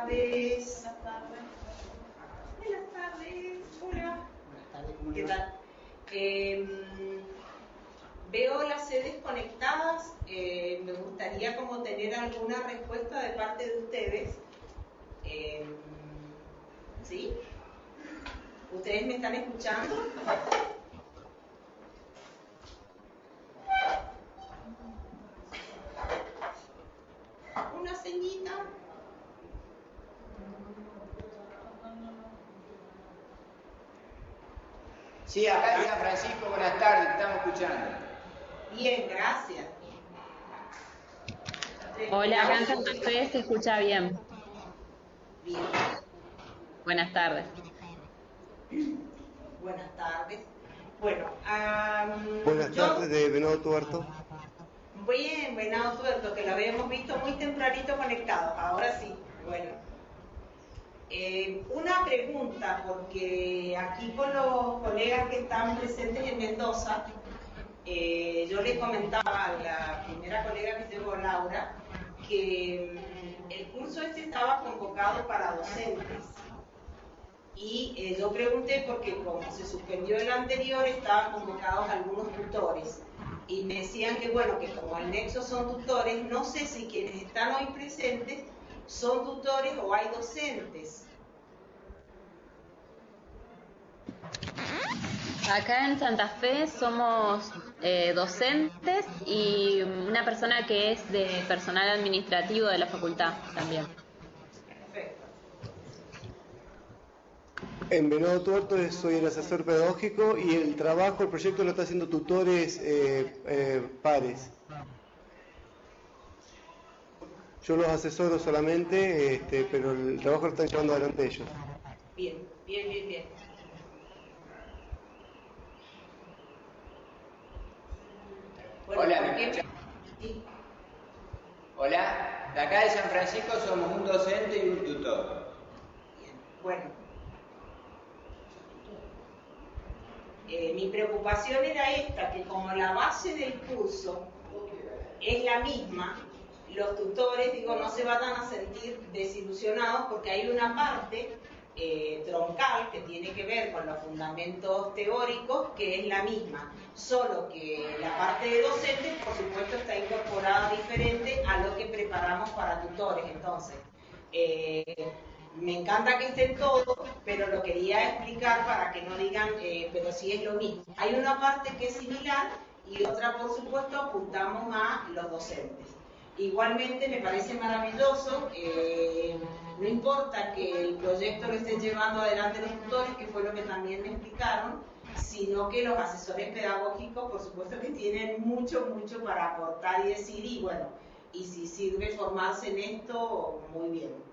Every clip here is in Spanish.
tardes. Buenas tardes. Hola. Buenas tardes, ¿cómo ¿Qué le va? tal? Veo las sedes conectadas. Me gustaría como tener alguna respuesta de parte de ustedes. ¿Sí? ¿Ustedes me están escuchando? Una ceñita. Sí, acá en San Francisco, buenas tardes, te estamos escuchando. Bien, gracias. Hola, acá en Santa Fe se escucha bien. Bien. Buenas tardes. Buenas tardes. Bueno, Buenas tardes de Venado Tuerto. voy en Venado Tuerto, que lo habíamos visto muy tempranito conectado. Ahora sí. Bueno. Una pregunta, porque aquí con los colegas que están presentes en Mendoza, yo les comentaba a la primera colega que tengo, Laura, que el curso este estaba convocado para docentes. Y yo pregunté porque como se suspendió el anterior, estaban convocados algunos tutores. Y me decían que bueno, que como el nexo son tutores, no sé si quienes están hoy presentes son tutores o hay docentes. Acá en Santa Fe somos docentes y una persona que es de personal administrativo de la facultad también. Perfecto. En Venado Tuerto soy el asesor pedagógico y el proyecto lo está haciendo tutores pares. Yo los asesoro solamente, pero el trabajo lo están llevando adelante ellos. Bien, bien, bien, bien. Bueno, Hola, ¿por ¿me qué? escuchan? Sí. Hola, de acá de San Francisco somos un docente y un tutor. Bien, bueno. Mi preocupación era esta, que como la base del curso es la misma, los tutores, digo, no se van a sentir desilusionados porque hay una parte troncal que tiene que ver con los fundamentos teóricos que es la misma, solo que la parte de docentes, por supuesto, está incorporada diferente a lo que preparamos para tutores. Entonces, me encanta que estén todos, pero lo quería explicar para que no digan, pero sí es lo mismo. Hay una parte que es similar y otra, por supuesto, apuntamos a los docentes. Igualmente me parece maravilloso, no importa que el proyecto lo estén llevando adelante los tutores, que fue lo que también me explicaron, sino que los asesores pedagógicos, por supuesto que tienen mucho, mucho para aportar y decir, y bueno, y si sirve formarse en esto, muy bien.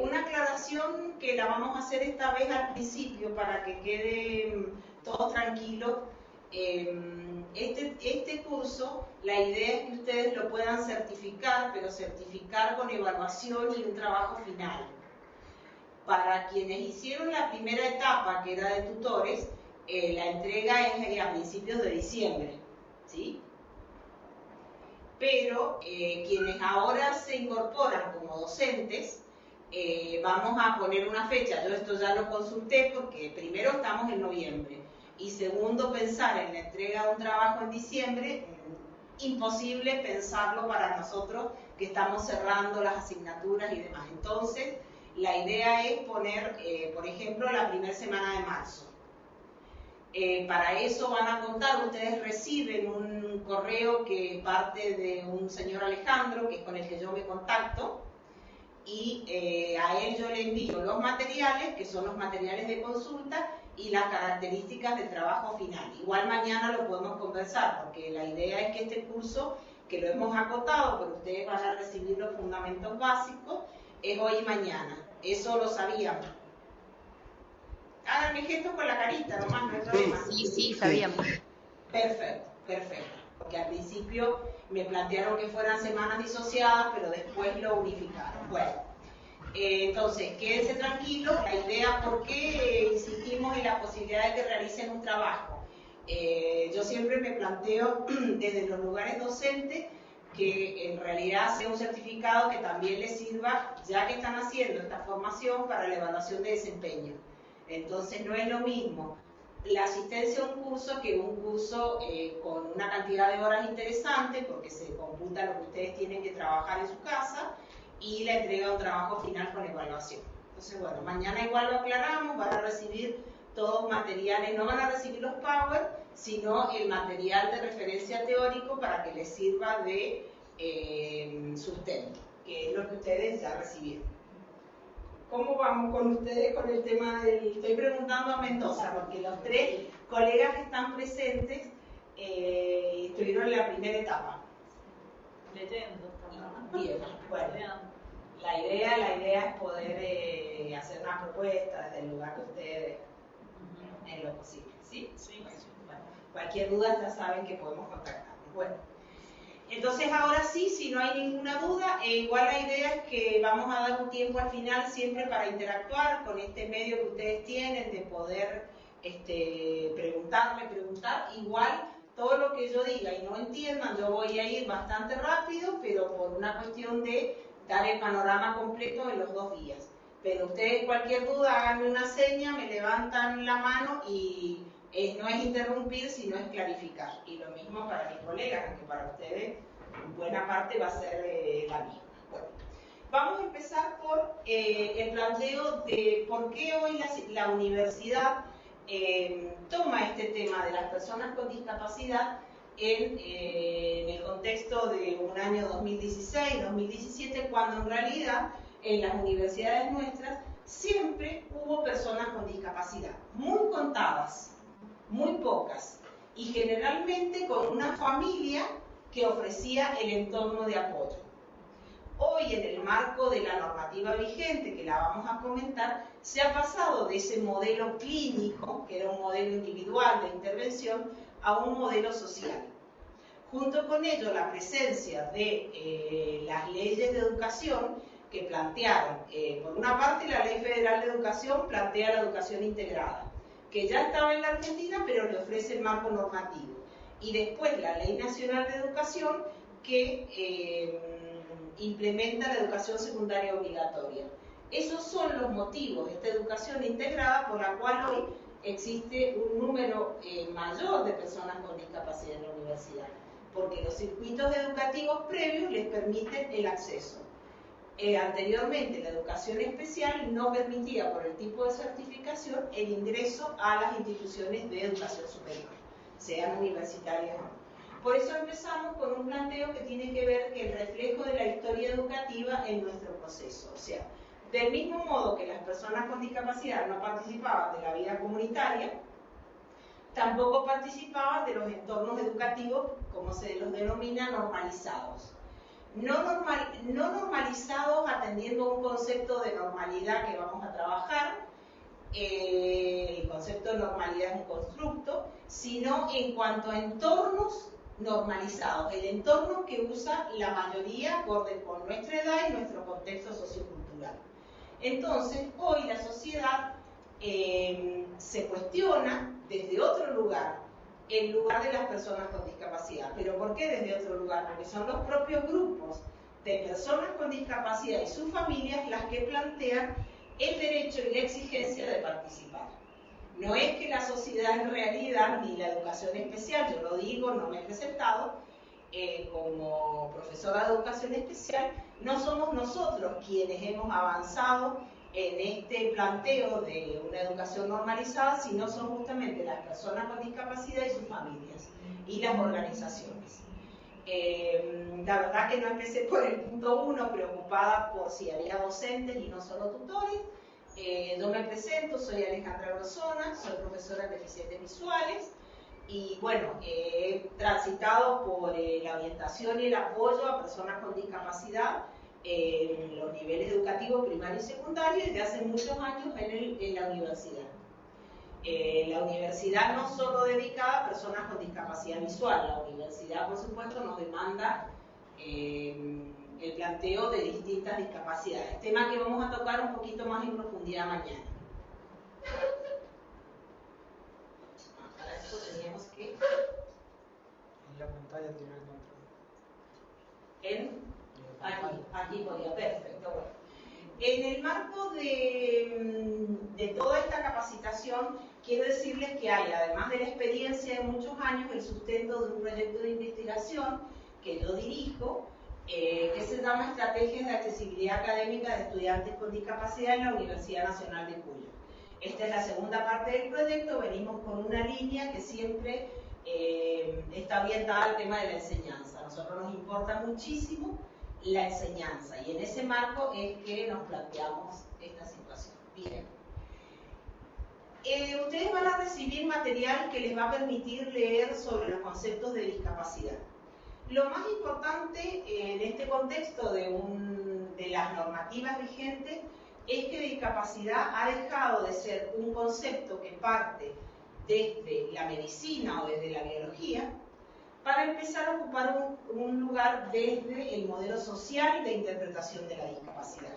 Una aclaración que la vamos a hacer esta vez al principio para que quede todos tranquilos. Este curso, la idea es que ustedes lo puedan certificar, pero certificar con evaluación y un trabajo final. Para quienes hicieron la primera etapa, que era de tutores, la entrega es a principios de diciembre, ¿sí? Pero quienes ahora se incorporan como docentes, vamos a poner una fecha. Yo esto ya lo consulté porque primero estamos en noviembre y segundo pensar en la entrega de un trabajo en diciembre, imposible pensarlo para nosotros que estamos cerrando las asignaturas y demás. Entonces la idea es poner, por ejemplo, la primera semana de marzo. Para eso van a contar, ustedes reciben un correo que parte de un señor Alejandro, que es con el que yo me contacto, y a él yo le envío los materiales, que son los materiales de consulta, y las características del trabajo final. Igual mañana lo podemos conversar, porque la idea es que este curso, que lo hemos acotado, pero ustedes van a recibir los fundamentos básicos, es hoy y mañana. Eso lo sabíamos. Háganme gestos con la carita, nomás, no hay problema. Sí, sabíamos. Perfecto, perfecto. Porque al principio me plantearon que fueran semanas disociadas, pero después lo unificaron. Bueno, entonces, quédense tranquilos. La idea, ¿por qué insistimos en la posibilidad de que realicen un trabajo? Yo siempre me planteo desde los lugares docentes que en realidad sea un certificado que también les sirva, ya que están haciendo esta formación, para la evaluación de desempeño. Entonces no es lo mismo la asistencia a un curso que un curso con una cantidad de horas interesante, porque se computa lo que ustedes tienen que trabajar en su casa, y la entrega de un trabajo final con evaluación. Entonces, bueno, mañana igual lo aclaramos, van a recibir todos materiales, no van a recibir los Power, sino el material de referencia teórico para que les sirva de sustento, que es lo que ustedes ya recibieron. ¿Cómo vamos con ustedes con el tema del...? Estoy preguntando a Mendoza, porque los 3 colegas que están presentes estuvieron en la primera etapa. Leyendo. Bien, bueno. La idea es poder hacer una propuesta desde el lugar de ustedes en lo posible, ¿sí? Sí. Bueno, cualquier duda ya saben que podemos contactarnos. Bueno, entonces ahora sí, si no hay ninguna duda, igual la idea es que vamos a dar un tiempo al final siempre para interactuar con este medio que ustedes tienen, de poder preguntar. Igual todo lo que yo diga y no entiendan, yo voy a ir bastante rápido, pero por una cuestión de dar el panorama completo en los 2 días. Pero ustedes, cualquier duda, háganme una seña, me levantan la mano, y no es interrumpir, sino es clarificar. Y lo mismo para mis colegas, aunque para ustedes buena parte va a ser la misma. Bueno, vamos a empezar por el planteo de por qué hoy la universidad toma este tema de las personas con discapacidad en el contexto de un año 2016-2017, cuando en realidad en las universidades nuestras siempre hubo personas con discapacidad, muy contadas, muy pocas, y generalmente con una familia que ofrecía el entorno de apoyo. Hoy, en el marco de la normativa vigente, que la vamos a comentar, se ha pasado de ese modelo clínico, que era un modelo individual de intervención, a un modelo social. Junto con ello, la presencia de las leyes de educación que plantearon, por una parte, la Ley Federal de Educación plantea la educación integrada, que ya estaba en la Argentina, pero le ofrece el marco normativo. Y después la Ley Nacional de Educación, que implementa la educación secundaria obligatoria. Esos son los motivos de esta educación integrada, por la cual hoy existe un número mayor de personas con discapacidad en la universidad, porque los circuitos educativos previos les permiten el acceso. Anteriormente, la educación especial no permitía, por el tipo de certificación, el ingreso a las instituciones de educación superior, sean universitarias o no. Por eso empezamos con un planteo que tiene que ver con el reflejo de la historia educativa en nuestro proceso. O sea, del mismo modo que las personas con discapacidad no participaban de la vida comunitaria, tampoco participaban de los entornos educativos, como se los denomina, normalizados. No normalizados atendiendo a un concepto de normalidad que vamos a trabajar. El concepto de normalidad es un constructo, sino en cuanto a entornos normalizados, el entorno que usa la mayoría acorde con nuestra edad y nuestro contexto sociocultural. Entonces, hoy la sociedad se cuestiona desde otro lugar, el lugar de las personas con discapacidad. ¿Pero por qué desde otro lugar? Porque son los propios grupos de personas con discapacidad y sus familias las que plantean el derecho y la exigencia de participar. No es que la sociedad en realidad, ni la educación especial, yo lo digo, no me he presentado como profesora de educación especial, no somos nosotros quienes hemos avanzado en este planteo de una educación normalizada, sino son justamente las personas con discapacidad y sus familias, y las organizaciones. La verdad que no empecé por el punto 1, preocupada por si había docentes y no solo tutores. Yo me presento, soy Alejandra Grosona, soy profesora de deficientes visuales y bueno, he transitado por la orientación y el apoyo a personas con discapacidad en los niveles educativos primario y secundario desde hace muchos años en la universidad. La universidad no solo dedicada a personas con discapacidad visual, la universidad por supuesto nos demanda el planteo de distintas discapacidades, tema que vamos a tocar un poquito más en profundidad mañana. Para eso teníamos que... En la pantalla tiene el control. Aquí podía, perfecto. Bueno. En el marco de toda esta capacitación, quiero decirles que hay, además de la experiencia de muchos años, el sustento de un proyecto de investigación que yo dirijo, que se llama Estrategias de Accesibilidad Académica de Estudiantes con Discapacidad en la Universidad Nacional de Cuyo. Esta es la segunda parte del proyecto. Venimos con una línea que siempre está orientada al tema de la enseñanza. A nosotros nos importa muchísimo la enseñanza y en ese marco es que nos planteamos esta situación. Bien. Ustedes van a recibir material que les va a permitir leer sobre los conceptos de discapacidad. Lo más importante en este contexto de las normativas vigentes es que discapacidad ha dejado de ser un concepto que parte desde la medicina o desde la biología para empezar a ocupar un lugar desde el modelo social de interpretación de la discapacidad.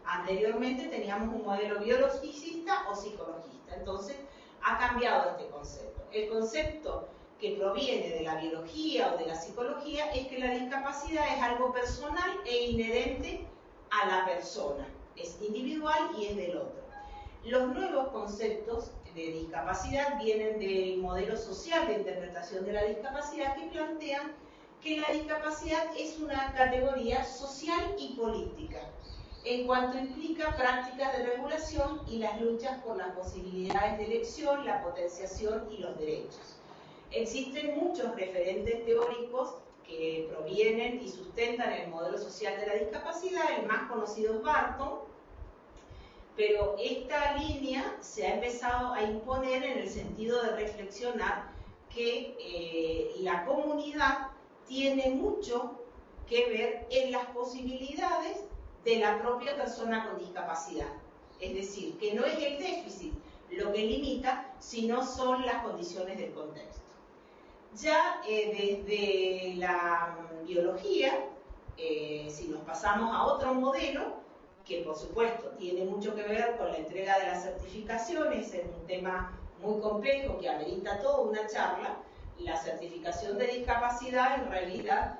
Anteriormente teníamos un modelo biologicista o psicologista, entonces ha cambiado este concepto. El concepto que proviene de la biología o de la psicología es que la discapacidad es algo personal e inherente a la persona, es individual y es del otro. Los nuevos conceptos de discapacidad vienen del modelo social de interpretación de la discapacidad que plantean que la discapacidad es una categoría social y política, en cuanto implica prácticas de regulación y las luchas por las posibilidades de elección, la potenciación y los derechos. Existen muchos referentes teóricos que provienen y sustentan el modelo social de la discapacidad. El más conocido es Barton, pero esta línea se ha empezado a imponer en el sentido de reflexionar que la comunidad tiene mucho que ver en las posibilidades de la propia persona con discapacidad. Es decir, que no es el déficit lo que limita, sino son las condiciones del contexto. Ya desde la biología, si nos pasamos a otro modelo, que por supuesto tiene mucho que ver con la entrega de las certificaciones, es un tema muy complejo que amerita toda una charla. La certificación de discapacidad en realidad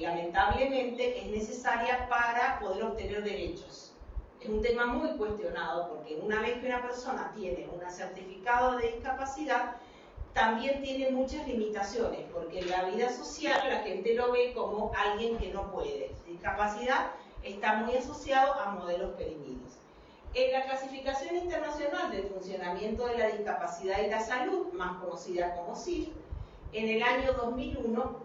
lamentablemente es necesaria para poder obtener derechos. Es un tema muy cuestionado porque una vez que una persona tiene un certificado de discapacidad, también tiene muchas limitaciones, porque en la vida social la gente lo ve como alguien que no puede. Discapacidad está muy asociado a modelos perimidos. En la clasificación internacional del funcionamiento de la discapacidad y la salud, más conocida como CIF, en el año 2001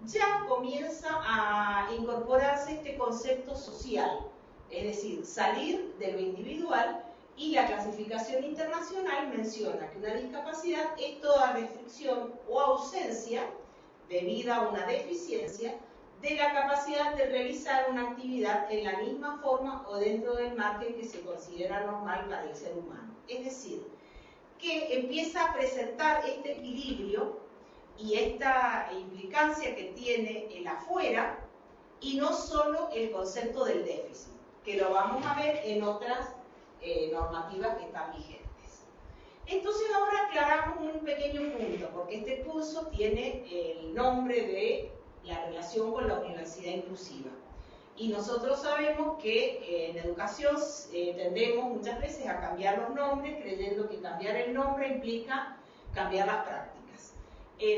ya comienza a incorporarse este concepto social, es decir, salir de lo individual, y la clasificación internacional menciona que una discapacidad es toda restricción o ausencia debida a una deficiencia de la capacidad de realizar una actividad en la misma forma o dentro del margen que se considera normal para el ser humano. Es decir, que empieza a presentar este equilibrio y esta implicancia que tiene el afuera y no solo el concepto del déficit, que lo vamos a ver en otras normativas que están vigentes. Entonces ahora aclaramos un pequeño punto, porque este curso tiene el nombre de la relación con la universidad inclusiva. Y nosotros sabemos que en educación tendemos muchas veces a cambiar los nombres, creyendo que cambiar el nombre implica cambiar las prácticas.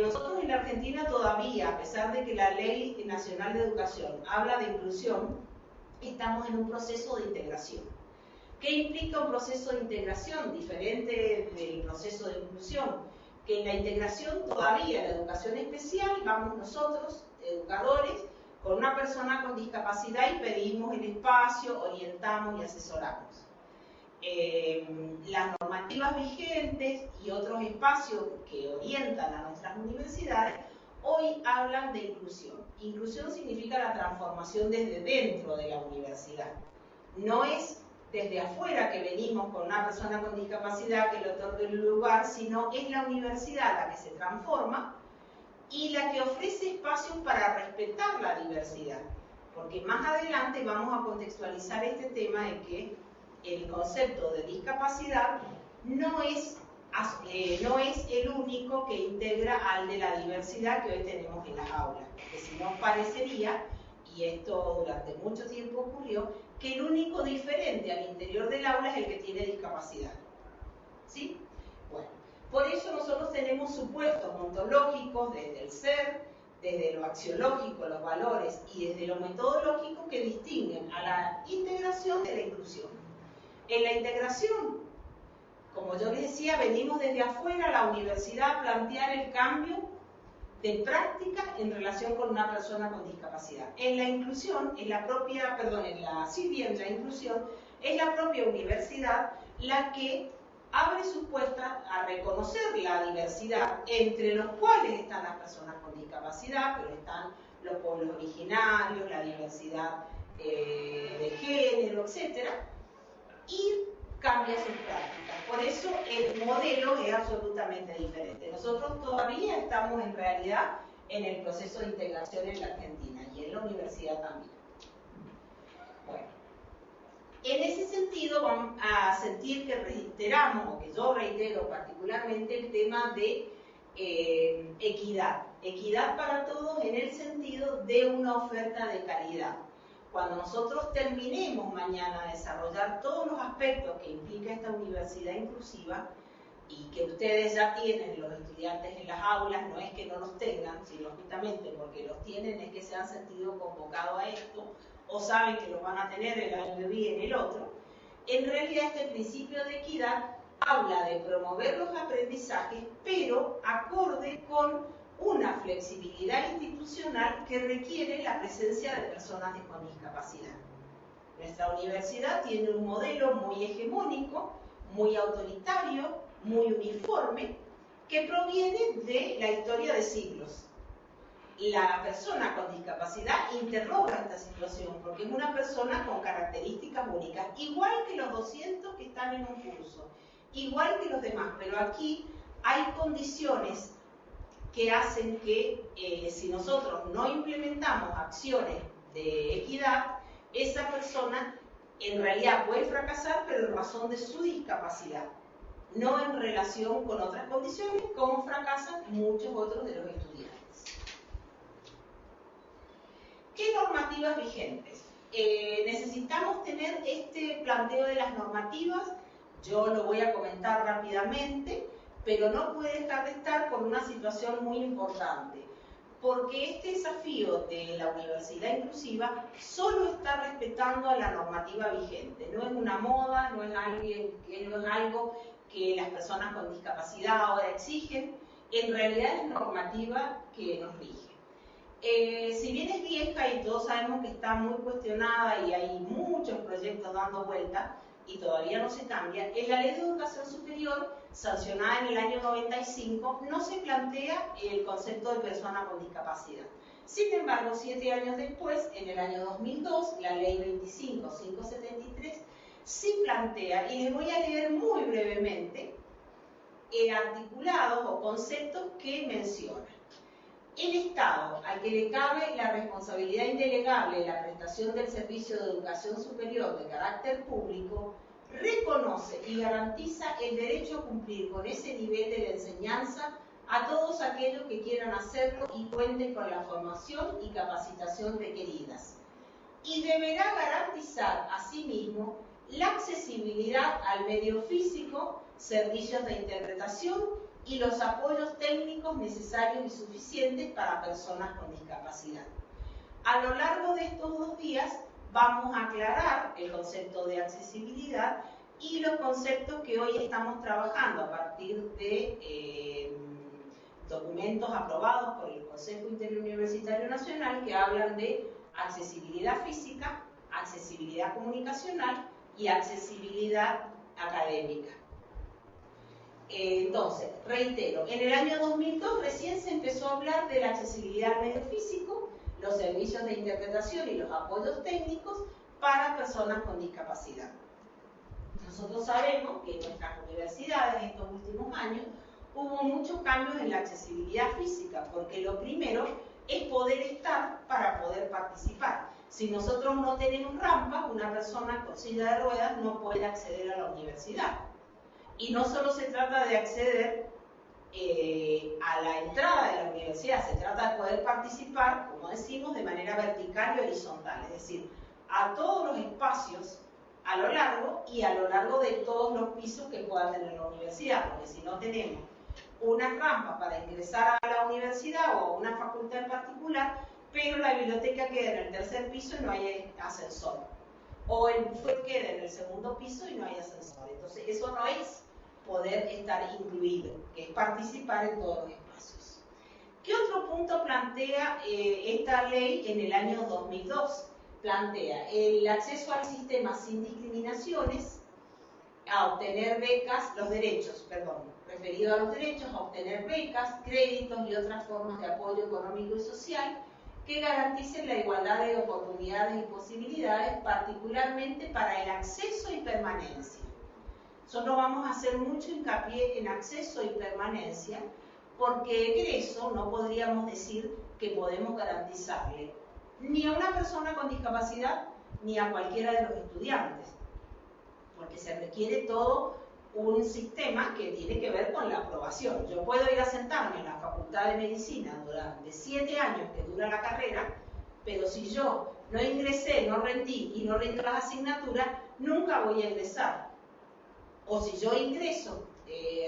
Nosotros en la Argentina todavía, a pesar de que la Ley Nacional de Educación habla de inclusión, estamos en un proceso de integración. ¿Qué implica un proceso de integración? Diferente del proceso de inclusión, que en la integración todavía, en la educación especial, vamos nosotros, educadores, con una persona con discapacidad y pedimos el espacio, orientamos y asesoramos. Las normativas vigentes y otros espacios que orientan a nuestras universidades hoy hablan de inclusión. Inclusión significa la transformación desde dentro de la universidad. No es desde afuera que venimos con una persona con discapacidad que le otorgue el lugar, sino es la universidad la que se transforma y la que ofrece espacios para respetar la diversidad. Porque más adelante vamos a contextualizar este tema de que el concepto de discapacidad no es el único que integra al de la diversidad que hoy tenemos en las aulas. Porque si no, parecería y esto durante mucho tiempo ocurrió, que el único diferente al interior del aula es el que tiene discapacidad. ¿Sí? Bueno, por eso nosotros tenemos supuestos ontológicos desde el ser, desde lo axiológico, los valores, y desde lo metodológico que distinguen a la integración de la inclusión. En la integración, como yo les decía, venimos desde afuera a la universidad a plantear el cambio de práctica en relación con una persona con discapacidad. En la inclusión, en la inclusión, es la propia universidad la que abre sus puertas a reconocer la diversidad, entre los cuales están las personas con discapacidad, pero están los pueblos originarios, la diversidad de género, etc. Y cambia sus prácticas. Por eso el modelo es absolutamente diferente. Nosotros todavía estamos en realidad en el proceso de integración en la Argentina y en la universidad también. Bueno, en ese sentido vamos a sentir que reiteramos, o que yo reitero particularmente, el tema de equidad. Equidad para todos en el sentido de una oferta de calidad. Cuando nosotros terminemos mañana de desarrollar todos los aspectos que implica esta universidad inclusiva, y que ustedes ya tienen los estudiantes en las aulas, no es que no los tengan, sino justamente porque los tienen es que se han sentido convocados a esto, o saben que los van a tener el año que viene, el otro. En realidad este principio de equidad habla de promover los aprendizajes, pero acorde con una flexibilidad institucional que requiere la presencia de personas con discapacidad. Nuestra universidad tiene un modelo muy hegemónico, muy autoritario, muy uniforme, que proviene de la historia de siglos. La persona con discapacidad interroga esta situación porque es una persona con características únicas, igual que los 200 que están en un curso, igual que los demás, pero aquí hay condiciones que hacen que si nosotros no implementamos acciones de equidad, esa persona en realidad puede fracasar, pero en razón de su discapacidad, no en relación con otras condiciones, como fracasan muchos otros de los estudiantes. ¿Qué normativas vigentes? Necesitamos tener este planteo de las normativas, yo lo voy a comentar rápidamente, pero no puede dejar de estar con una situación muy importante, porque este desafío de la universidad inclusiva solo está respetando a la normativa vigente, no es una moda, no es algo que las personas con discapacidad ahora exigen, en realidad es normativa que nos rige. Si bien es vieja y todos sabemos que está muy cuestionada y hay muchos proyectos dando vuelta y todavía no se cambia, en la Ley de Educación Superior, sancionada en el año 95, no se plantea el concepto de persona con discapacidad. Sin embargo, 7 años después, en el año 2002, la Ley 25573 sí plantea, y les voy a leer muy brevemente, articulados o conceptos que menciona. El Estado, al que le cabe la responsabilidad indelegable de la prestación del servicio de educación superior de carácter público, reconoce y garantiza el derecho a cumplir con ese nivel de la enseñanza a todos aquellos que quieran hacerlo y cuenten con la formación y capacitación requeridas. Y deberá garantizar asimismo la accesibilidad al medio físico, servicios de interpretación y los apoyos técnicos necesarios y suficientes para personas con discapacidad. A lo largo de estos 2 días vamos a aclarar el concepto de accesibilidad y los conceptos que hoy estamos trabajando a partir de documentos aprobados por el Consejo Interuniversitario Nacional que hablan de accesibilidad física, accesibilidad comunicacional y accesibilidad académica. Entonces, reitero, en el año 2002 recién se empezó a hablar de la accesibilidad al medio físico, los servicios de interpretación y los apoyos técnicos para personas con discapacidad. Nosotros sabemos que en nuestras universidades en estos últimos años hubo muchos cambios en la accesibilidad física, porque lo primero es poder estar para poder participar. Si nosotros no tenemos rampas, una persona con silla de ruedas no puede acceder a la universidad. Y no solo se trata de acceder a la entrada de la universidad, se trata de poder participar, como decimos, de manera manera vertical y horizontal, es decir, a todos los espacios a lo largo y a lo largo de todos los pisos que pueda tener la universidad, porque si no tenemos una rampa para ingresar a la universidad o a una facultad en particular, pero la biblioteca queda en el tercer piso y no hay ascensor, o el buffet queda en el segundo piso y no hay ascensor. Entonces eso no es poder estar incluido, que es participar en todos los espacios. ¿Qué otro punto plantea esta ley en el año 2002? Plantea el acceso al sistema sin discriminaciones, a obtener becas, referido a los derechos, a obtener becas, créditos y otras formas de apoyo económico y social que garanticen la igualdad de oportunidades y posibilidades, particularmente para el acceso y permanencia. Nosotros vamos a hacer mucho hincapié en acceso y permanencia, porque egreso no podríamos decir que podemos garantizarle ni a una persona con discapacidad ni a cualquiera de los estudiantes, porque se requiere todo un sistema que tiene que ver con la aprobación. Yo puedo ir a sentarme en la Facultad de Medicina durante 7 años que dura la carrera, pero si yo no ingresé, no rendí y no rindo las asignaturas, nunca voy a ingresar. O si yo ingreso,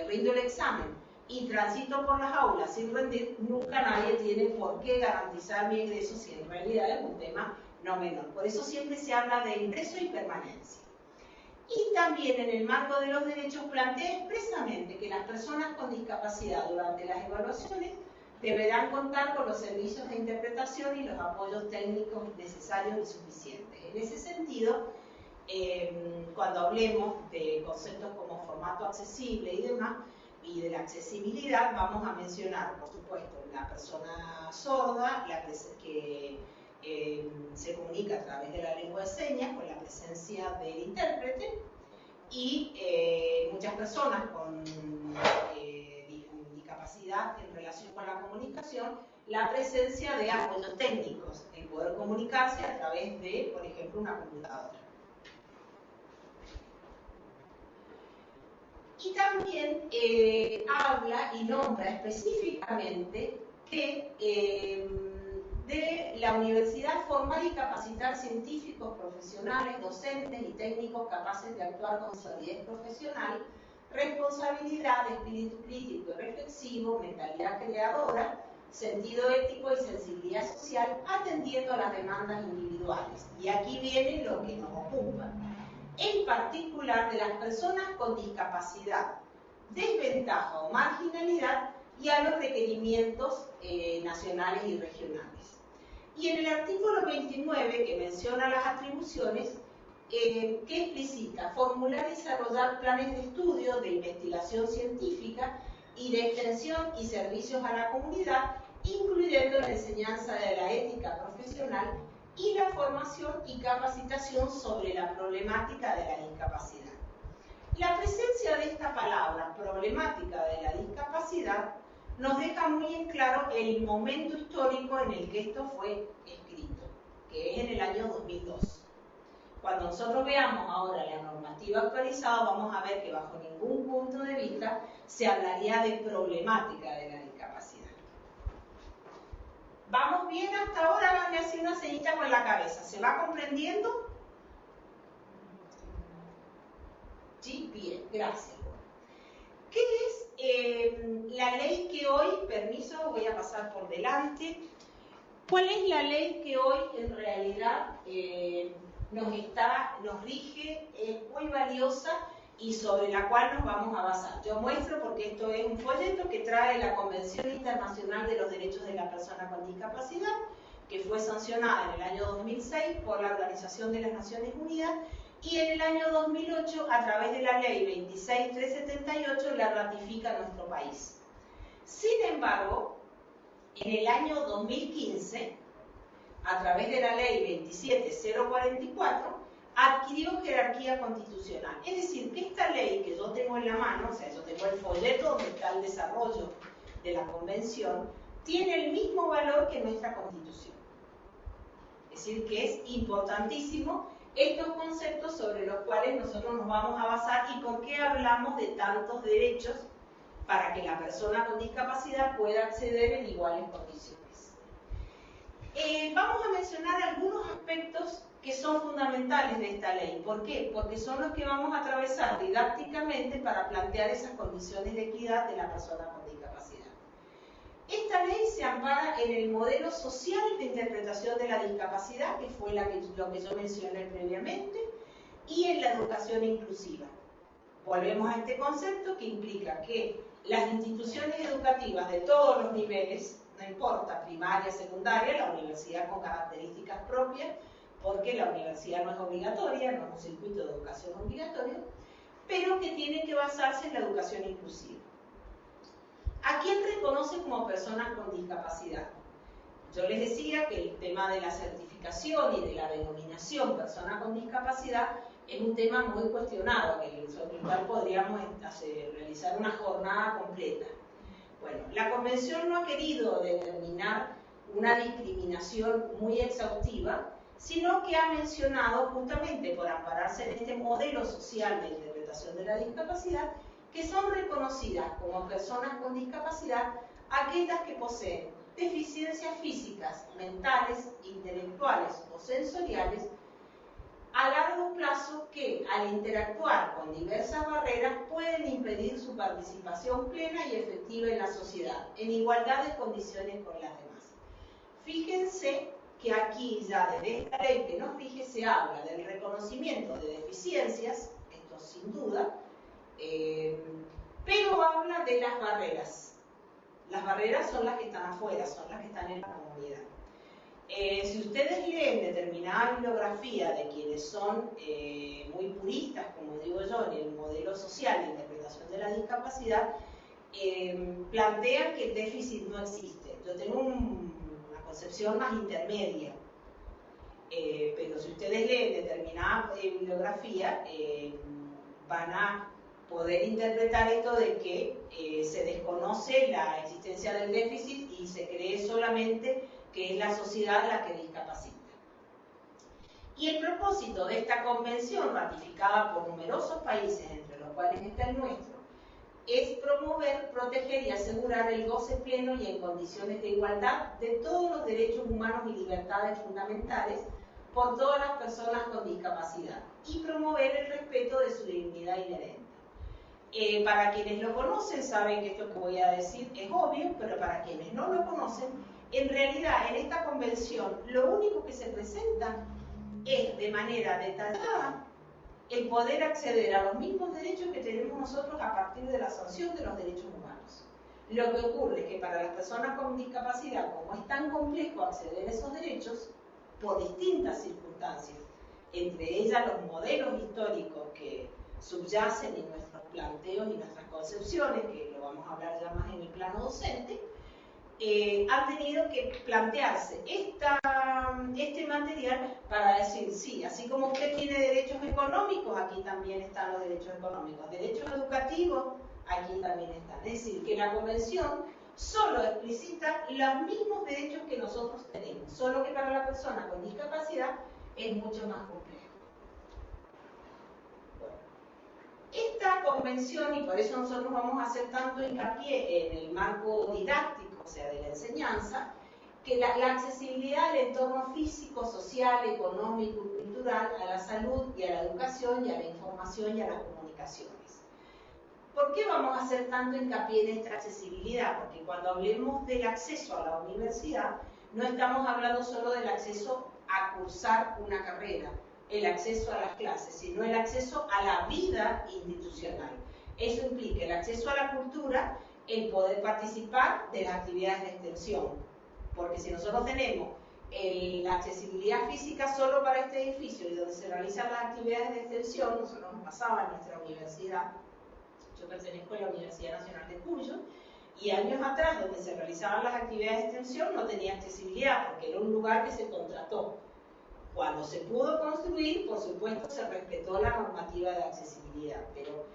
rindo el examen y transito por las aulas sin rendir, nunca nadie tiene por qué garantizar mi ingreso si en realidad es un tema no menor. Por eso siempre se habla de ingreso y permanencia. Y también en el marco de los derechos plantea expresamente que las personas con discapacidad durante las evaluaciones deberán contar con los servicios de interpretación y los apoyos técnicos necesarios y suficientes. En ese sentido, cuando hablemos de conceptos como formato accesible y demás, y de la accesibilidad, vamos a mencionar, por supuesto, la persona sorda, que se comunica a través de la lengua de señas con la presencia del intérprete, y muchas personas con discapacidad en relación con la comunicación, la presencia de apoyos técnicos, el poder comunicarse a través de, por ejemplo, una computadora. Y también habla y nombra específicamente de la universidad formar y capacitar científicos, profesionales, docentes y técnicos capaces de actuar con solidez profesional, responsabilidad, espíritu crítico y reflexivo, mentalidad creadora, sentido ético y sensibilidad social, atendiendo a las demandas individuales. Y aquí viene lo que nos ocupa, en particular de las personas con discapacidad, desventaja o marginalidad y a los requerimientos nacionales y regionales. Y en el artículo 29, que menciona las atribuciones, que explicita formular y desarrollar planes de estudio, de investigación científica y de extensión y servicios a la comunidad, incluyendo la enseñanza de la ética profesional y la formación y capacitación sobre la problemática de la discapacidad. La presencia de esta palabra, problemática de la discapacidad, nos deja muy en claro el momento histórico en el que esto fue escrito, que es en el año 2002. Cuando nosotros veamos ahora la normativa actualizada, vamos a ver que bajo ningún punto de vista se hablaría de problemática de la discapacidad. ¿Vamos bien hasta ahora? Háganme así una señita con la cabeza. ¿Se va comprendiendo? Sí, bien, gracias. ¿Qué es la ley que hoy, permiso, voy a pasar por delante? ¿Cuál es la ley que hoy en realidad nos rige, es muy valiosa y sobre la cual nos vamos a basar? Yo muestro porque esto es un folleto que trae la Convención Internacional de los Derechos de la Persona con Discapacidad, que fue sancionada en el año 2006 por la Organización de las Naciones Unidas, y en el año 2008, a través de la ley 26378, la ratifica nuestro país. Sin embargo, en el año 2015, a través de la ley 27044, adquirió jerarquía constitucional. Es decir, que esta ley que yo tengo en la mano, o sea, yo tengo el folleto donde está el desarrollo de la convención, tiene el mismo valor que nuestra Constitución. Es decir, que es importantísimo estos conceptos sobre los cuales nosotros nos vamos a basar y por qué hablamos de tantos derechos para que la persona con discapacidad pueda acceder en iguales condiciones. Vamos a mencionar algunos aspectos que son fundamentales de esta ley. ¿Por qué? Porque son los que vamos a atravesar didácticamente para plantear esas condiciones de equidad de la persona con discapacidad. Esta ley se ampara en el modelo social de interpretación de la discapacidad, que fue lo que yo mencioné previamente, y en la educación inclusiva. Volvemos a este concepto que implica que las instituciones educativas de todos los niveles, no importa, primaria, secundaria, la universidad con características propias, porque la universidad no es obligatoria, no es un circuito de educación obligatorio, pero que tiene que basarse en la educación inclusiva. ¿A quién reconoce como personas con discapacidad? Yo les decía que el tema de la certificación y de la denominación persona con discapacidad es un tema muy cuestionado, sobre el cual podríamos realizar una jornada completa. Bueno, la Convención no ha querido determinar una discriminación muy exhaustiva, sino que ha mencionado, justamente por ampararse en este modelo social de interpretación de la discapacidad, que son reconocidas como personas con discapacidad aquellas que poseen deficiencias físicas, mentales, intelectuales o sensoriales a largo plazo que, al interactuar con diversas barreras, pueden impedir su participación plena y efectiva en la sociedad, en igualdad de condiciones con las demás. Fíjense que aquí ya desde esta ley que nos rige se habla del reconocimiento de deficiencias, esto sin duda, pero habla de las barreras. Las barreras son las que están afuera, son las que están en la comunidad. Si ustedes leen determinada bibliografía de quienes son muy puristas, como digo yo, en el modelo social de interpretación de la discapacidad, plantean que el déficit no existe. Yo tengo una concepción más intermedia, pero si ustedes leen determinada bibliografía, van a poder interpretar esto de que se desconoce la existencia del déficit y se cree solamente que es la sociedad la que discapacita. Y el propósito de esta convención, ratificada por numerosos países, entre los cuales está el nuestro, es promover, proteger y asegurar el goce pleno y en condiciones de igualdad de todos los derechos humanos y libertades fundamentales por todas las personas con discapacidad y promover el respeto de su dignidad inherente. Para quienes lo conocen saben que esto que voy a decir es obvio, pero para quienes no lo conocen, en realidad en esta convención lo único que se presenta es de manera detallada el poder acceder a los mismos derechos que tenemos nosotros a partir de la sanción de los derechos humanos. Lo que ocurre es que para las personas con discapacidad, como es tan complejo acceder a esos derechos, por distintas circunstancias, entre ellas los modelos históricos que subyacen en nuestros planteos y nuestras concepciones, que lo vamos a hablar ya más en el plano docente, han tenido que plantearse este material para decir, sí, así como usted tiene derechos económicos, aquí también están los derechos económicos, derechos educativos, aquí también están. Es decir, que la Convención solo explicita los mismos derechos que nosotros tenemos, solo que para la persona con discapacidad es mucho más complejo. Esta convención, y por eso nosotros vamos a hacer tanto hincapié en el marco didáctico, o sea, de la enseñanza, que la accesibilidad al entorno físico, social, económico y cultural, a la salud y a la educación y a la información y a las comunicaciones. ¿Por qué vamos a hacer tanto hincapié en esta accesibilidad? Porque cuando hablemos del acceso a la universidad, no estamos hablando solo del acceso a cursar una carrera, el acceso a las clases, sino el acceso a la vida institucional. Eso implica el acceso a la cultura, el poder participar de las actividades de extensión. Porque si nosotros tenemos la accesibilidad física solo para este edificio y donde se realizan las actividades de extensión, nosotros nos pasaba en nuestra universidad, yo pertenezco a la Universidad Nacional de Cuyo, y años atrás donde se realizaban las actividades de extensión no tenía accesibilidad porque era un lugar que se contrató. Cuando se pudo construir, por supuesto, se respetó la normativa de accesibilidad, pero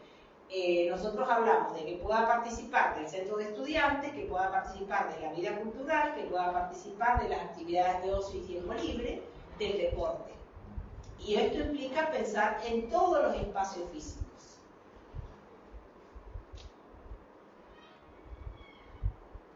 nosotros hablamos de que pueda participar del centro de estudiantes, que pueda participar de la vida cultural, que pueda participar de las actividades de ocio y tiempo libre, del deporte. Y esto implica pensar en todos los espacios físicos.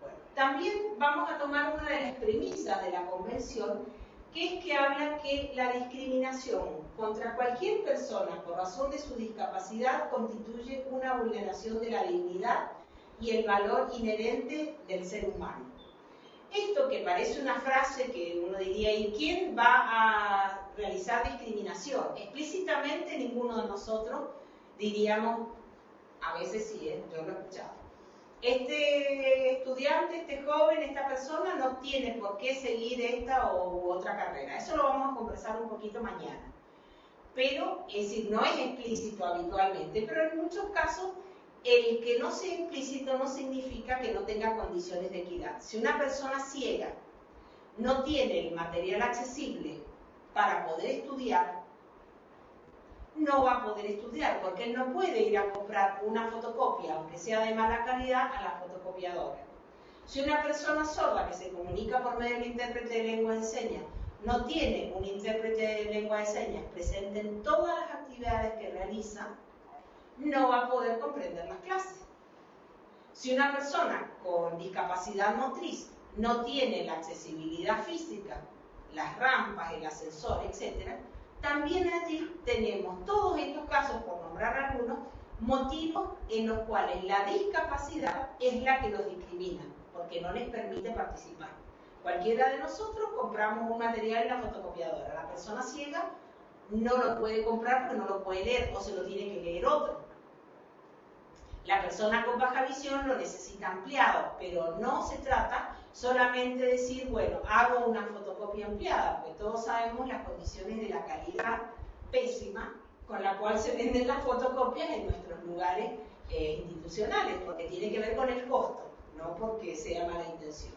Bueno, También vamos a tomar una de las premisas de la Convención, que es que habla que la discriminación contra cualquier persona por razón de su discapacidad constituye una vulneración de la dignidad y el valor inherente del ser humano. Esto que parece una frase que uno diría, ¿y quién va a realizar discriminación? Explícitamente ninguno de nosotros diríamos, a veces sí, yo lo he escuchado. Este estudiante, este joven, esta persona no tiene por qué seguir esta u otra carrera. Eso lo vamos a conversar un poquito mañana. Pero, es decir, no es explícito habitualmente, pero en muchos casos el que no sea implícito no significa que no tenga condiciones de equidad. Si una persona ciega no tiene el material accesible para poder estudiar, no va a poder estudiar, porque él no puede ir a comprar una fotocopia, aunque sea de mala calidad, a la fotocopiadora. Si una persona sorda que se comunica por medio del intérprete de lengua de señas no tiene un intérprete de lengua de señas presente en todas las actividades que realiza, no va a poder comprender las clases. Si una persona con discapacidad motriz no tiene la accesibilidad física, las rampas, el ascensor, etc., también allí tenemos todos estos casos, por nombrar algunos, motivos en los cuales la discapacidad es la que los discrimina, porque no les permite participar. Cualquiera de nosotros compramos un material en la fotocopiadora. La persona ciega no lo puede comprar porque no lo puede leer o se lo tiene que leer otro. La persona con baja visión lo necesita ampliado, pero no se trata solamente de decir, bueno, hago una fotocopia ampliada, porque todos sabemos las condiciones de la calidad pésima con la cual se venden las fotocopias en nuestros lugares institucionales, porque tiene que ver con el costo, no porque sea mala intención.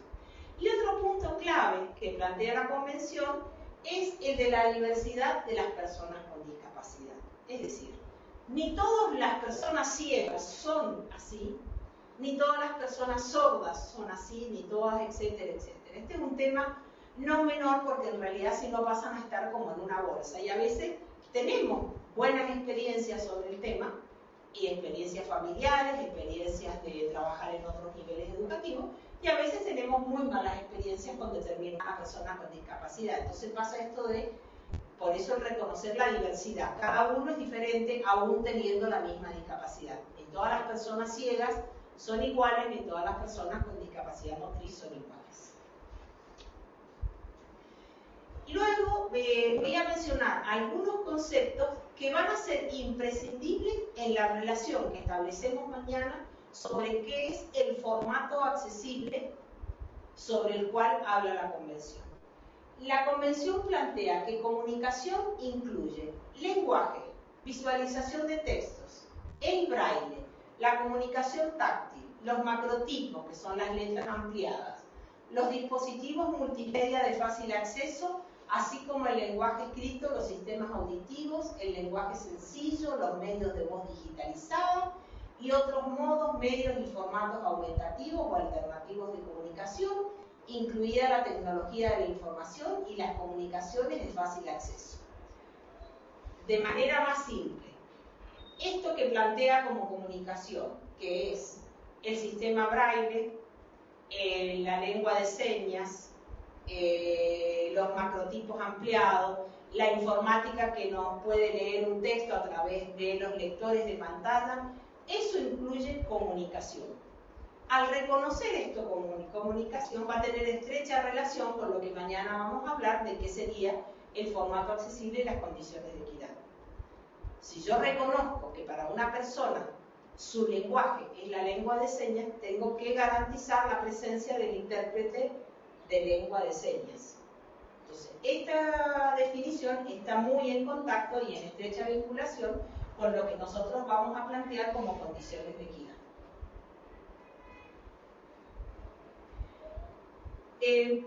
Y otro punto clave que plantea la Convención es el de la diversidad de las personas con discapacidad. Es decir, ni todas las personas ciegas son así, ni todas las personas sordas son así, ni todas, etcétera, etcétera. Este es un tema no menor porque en realidad si no pasan a estar como en una bolsa. Y a veces tenemos buenas experiencias sobre el tema, y experiencias familiares, experiencias de trabajar en otros niveles educativos, y a veces tenemos muy malas experiencias con determinadas personas con discapacidad. Entonces pasa esto de, por eso el reconocer la diversidad. Cada uno es diferente aún teniendo la misma discapacidad. Ni todas las personas ciegas son iguales, ni todas las personas con discapacidad motriz son iguales. Y luego voy a mencionar algunos conceptos que van a ser imprescindibles en la relación que establecemos mañana sobre qué es el formato accesible sobre el cual habla la Convención. La Convención plantea que comunicación incluye lenguaje, visualización de textos, el braille, la comunicación táctil, los macrotipos, que son las letras ampliadas, los dispositivos multimedia de fácil acceso, así como el lenguaje escrito, los sistemas auditivos, el lenguaje sencillo, los medios de voz digitalizados y otros modos, medios y formatos aumentativos o alternativos de comunicación, incluida la tecnología de la información y las comunicaciones de fácil acceso. De manera más simple, esto que plantea como comunicación, que es el sistema braille, la lengua de señas, los macrotipos ampliados, la informática que nos puede leer un texto a través de los lectores de pantalla, eso incluye comunicación. Al reconocer esto como comunicación va a tener estrecha relación con lo que mañana vamos a hablar de qué sería el formato accesible y las condiciones de equidad. Si yo reconozco que para una persona su lenguaje es la lengua de señas, tengo que garantizar la presencia del intérprete de lengua de señas. Entonces, esta definición está muy en contacto y en estrecha vinculación con lo que nosotros vamos a plantear como condiciones de equidad.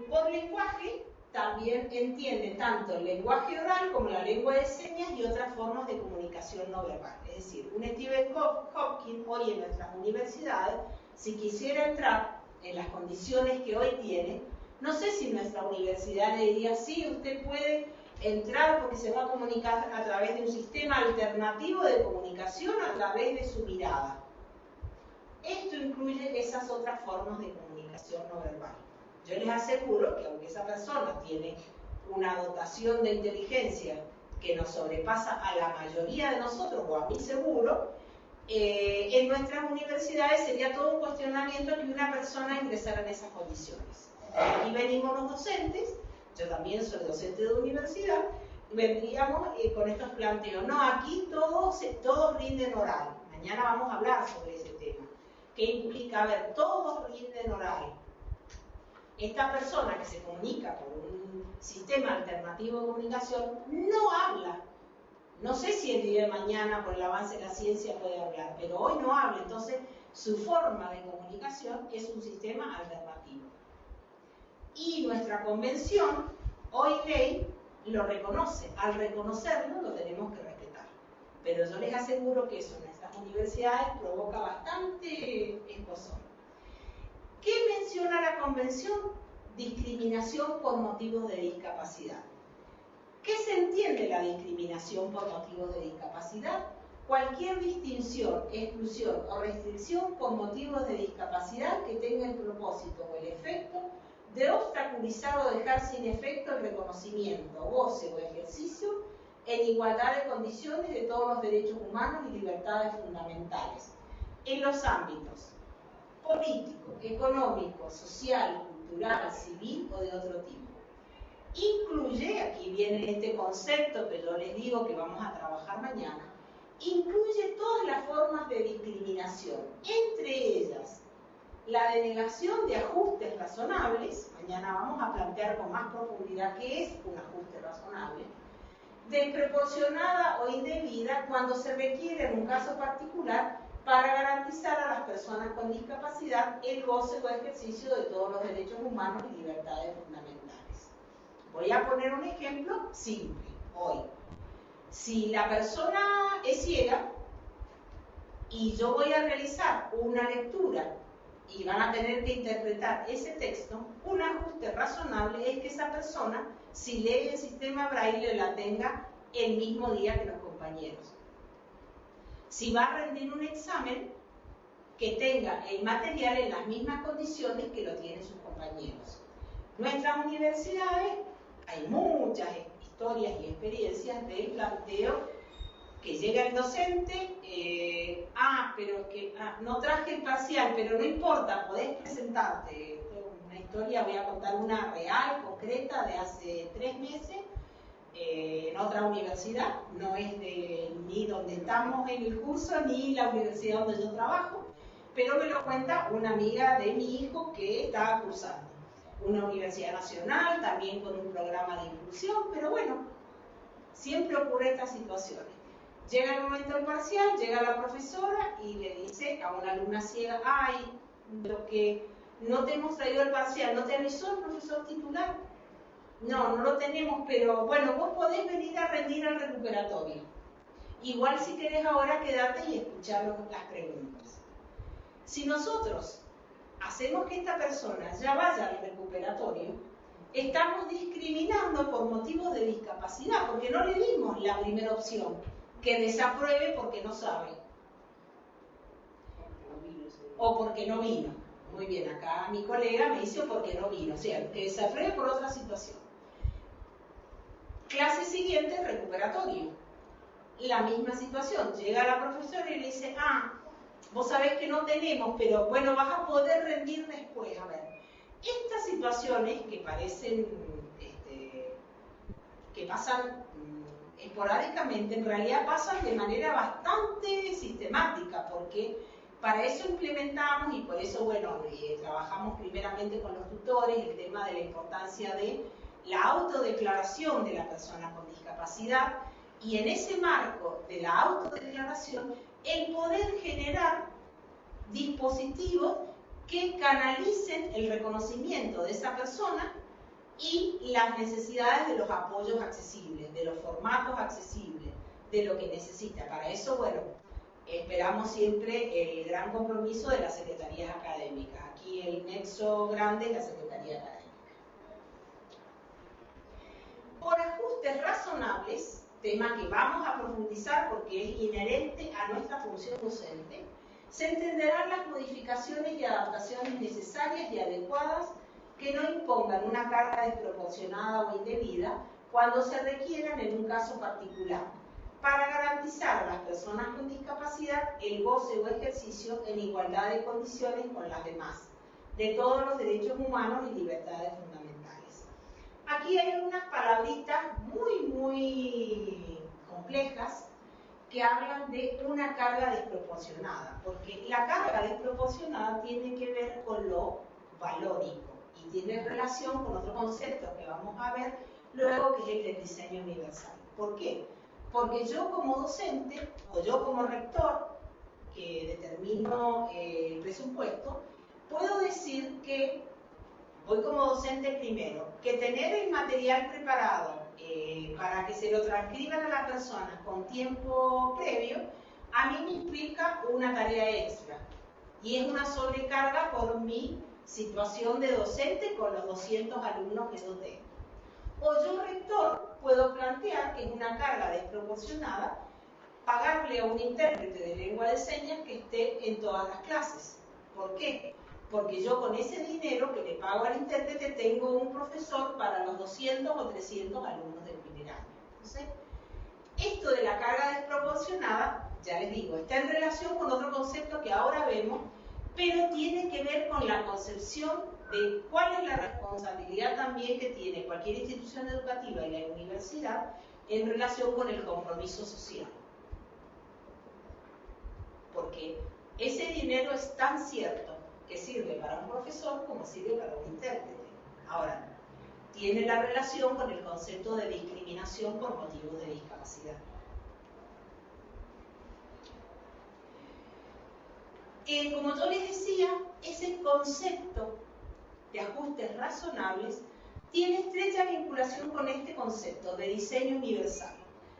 Por lenguaje también entiende tanto el lenguaje oral como la lengua de señas y otras formas de comunicación no verbal. Es decir, un Stephen Hopkins hoy en nuestras universidades, si quisiera entrar en las condiciones que hoy tiene, no sé si nuestra universidad le diría, sí, usted puede entrar porque se va a comunicar a través de un sistema alternativo de comunicación a través de su mirada. esto incluye esas otras formas de comunicación no verbal. Yo les aseguro que aunque esa persona tiene una dotación de inteligencia que nos sobrepasa a la mayoría de nosotros, o a mí seguro, en nuestras universidades sería todo un cuestionamiento que una persona ingresara en esas condiciones. Aquí venimos los docentes, yo también soy docente de universidad, vendríamos con estos planteos. No, aquí todos rinden oral. Mañana vamos a hablar sobre ese tema. ¿Qué implica? A ver, todos rinden oral. Esta persona que se comunica por un sistema alternativo de comunicación no habla. No sé si el día de mañana, por el avance de la ciencia, puede hablar, pero hoy no habla. Entonces, su forma de comunicación es un sistema alternativo. Y nuestra convención, hoy ley, lo reconoce. Al reconocerlo, lo tenemos que respetar. Pero yo les aseguro que eso en estas universidades provoca bastante escozor. ¿Qué menciona la convención? Discriminación por motivos de discapacidad. ¿Qué se entiende la discriminación por motivos de discapacidad? Cualquier distinción, exclusión o restricción por motivos de discapacidad que tenga el propósito o el efecto de obstaculizar o dejar sin efecto el reconocimiento, goce o ejercicio en igualdad de condiciones de todos los derechos humanos y libertades fundamentales, en los ámbitos político, económico, social, cultural, civil o de otro tipo. Incluye, aquí viene este concepto que yo les digo que vamos a trabajar mañana, incluye todas las formas de discriminación, entre ellas la denegación de ajustes razonables, mañana vamos a plantear con más profundidad qué es un ajuste razonable, desproporcionada o indebida cuando se requiere en un caso particular para garantizar a las personas con discapacidad el goce o ejercicio de todos los derechos humanos y libertades fundamentales. Voy a poner un ejemplo simple hoy. Si la persona es ciega y yo voy a realizar una lectura y van a tener que interpretar ese texto, un ajuste razonable es que esa persona, si lee el sistema Braille, la tenga el mismo día que los compañeros. Si va a rendir un examen, que tenga el material en las mismas condiciones que lo tienen sus compañeros. Nuestras universidades, hay muchas historias y experiencias del planteo que llega el docente, no traje el parcial, pero no importa, podés presentarte. Esto es una historia, voy a contar una real, concreta, de hace 3 meses, en otra universidad, no es ni donde estamos en el curso, ni la universidad donde yo trabajo, pero me lo cuenta una amiga de mi hijo que estaba cursando. Una universidad nacional, también con un programa de inclusión, pero bueno, siempre ocurre estas situaciones. Llega el momento del parcial, llega la profesora y le dice a una alumna ciega, ay, lo que no te hemos traído el parcial, ¿no te avisó el profesor titular? No, no lo tenemos, pero bueno, vos podés venir a rendir al recuperatorio. Igual si querés ahora quedarte y escuchar las preguntas. Si nosotros hacemos que esta persona ya vaya al recuperatorio, estamos discriminando por motivos de discapacidad, porque no le dimos la primera opción, que desapruebe porque no sabe. O porque no vino. Muy bien, acá mi colega me dice porque no vino, o sea, que desapruebe por otra situación. Clase siguiente, recuperatorio. La misma situación, llega la profesora y le dice, vos sabés que no tenemos, pero bueno, vas a poder rendir después. A ver, estas situaciones que parecen, que pasan esporádicamente, en realidad pasan de manera bastante sistemática, porque para eso implementamos y por eso, bueno, trabajamos primeramente con los tutores el tema de la importancia de la autodeclaración de la persona con discapacidad, y en ese marco de la autodeclaración, el poder generar dispositivos que canalicen el reconocimiento de esa persona y las necesidades de los apoyos accesibles, de los formatos accesibles, de lo que necesita. Para eso, bueno, esperamos siempre el gran compromiso de las secretarías académicas. Aquí el nexo grande es la Secretaría Académica. Por ajustes razonables, tema que vamos a profundizar porque es inherente a nuestra función docente, Se entenderán las modificaciones y adaptaciones necesarias y adecuadas que no impongan una carga desproporcionada o indebida cuando se requieran en un caso particular, para garantizar a las personas con discapacidad el goce o ejercicio en igualdad de condiciones con las demás, de todos los derechos humanos y libertades fundamentales. Aquí hay unas palabritas muy complejas que hablan de una carga desproporcionada, porque la carga desproporcionada tiene que ver con lo valórico y tiene relación con otro concepto que vamos a ver luego, que es el del diseño universal. ¿Por qué? Porque yo como docente o yo como rector que determino el presupuesto, puedo decir que voy como docente primero, que tener el material preparado para que se lo transcriban a las personas con tiempo previo, a mí me implica una tarea extra y es una sobrecarga por mi situación de docente con los 200 alumnos que yo tengo. O yo, rector, puedo plantear que es una carga desproporcionada pagarle a un intérprete de lengua de señas que esté en todas las clases. ¿Por qué? Porque yo con ese dinero que le pago al intérprete tengo un profesor para los 200 o 300 alumnos del primer año. Entonces, esto de la carga desproporcionada, ya les digo, está en relación con otro concepto que ahora vemos, pero tiene que ver con la concepción de cuál es la responsabilidad también que tiene cualquier institución educativa y la universidad en relación con el compromiso social. Porque ese dinero es tan cierto que sirve para un profesor como sirve para un intérprete. Ahora, tiene la relación con el concepto de discriminación por motivos de discapacidad. Como yo les decía, ese concepto de ajustes razonables tiene estrecha vinculación con este concepto de diseño universal.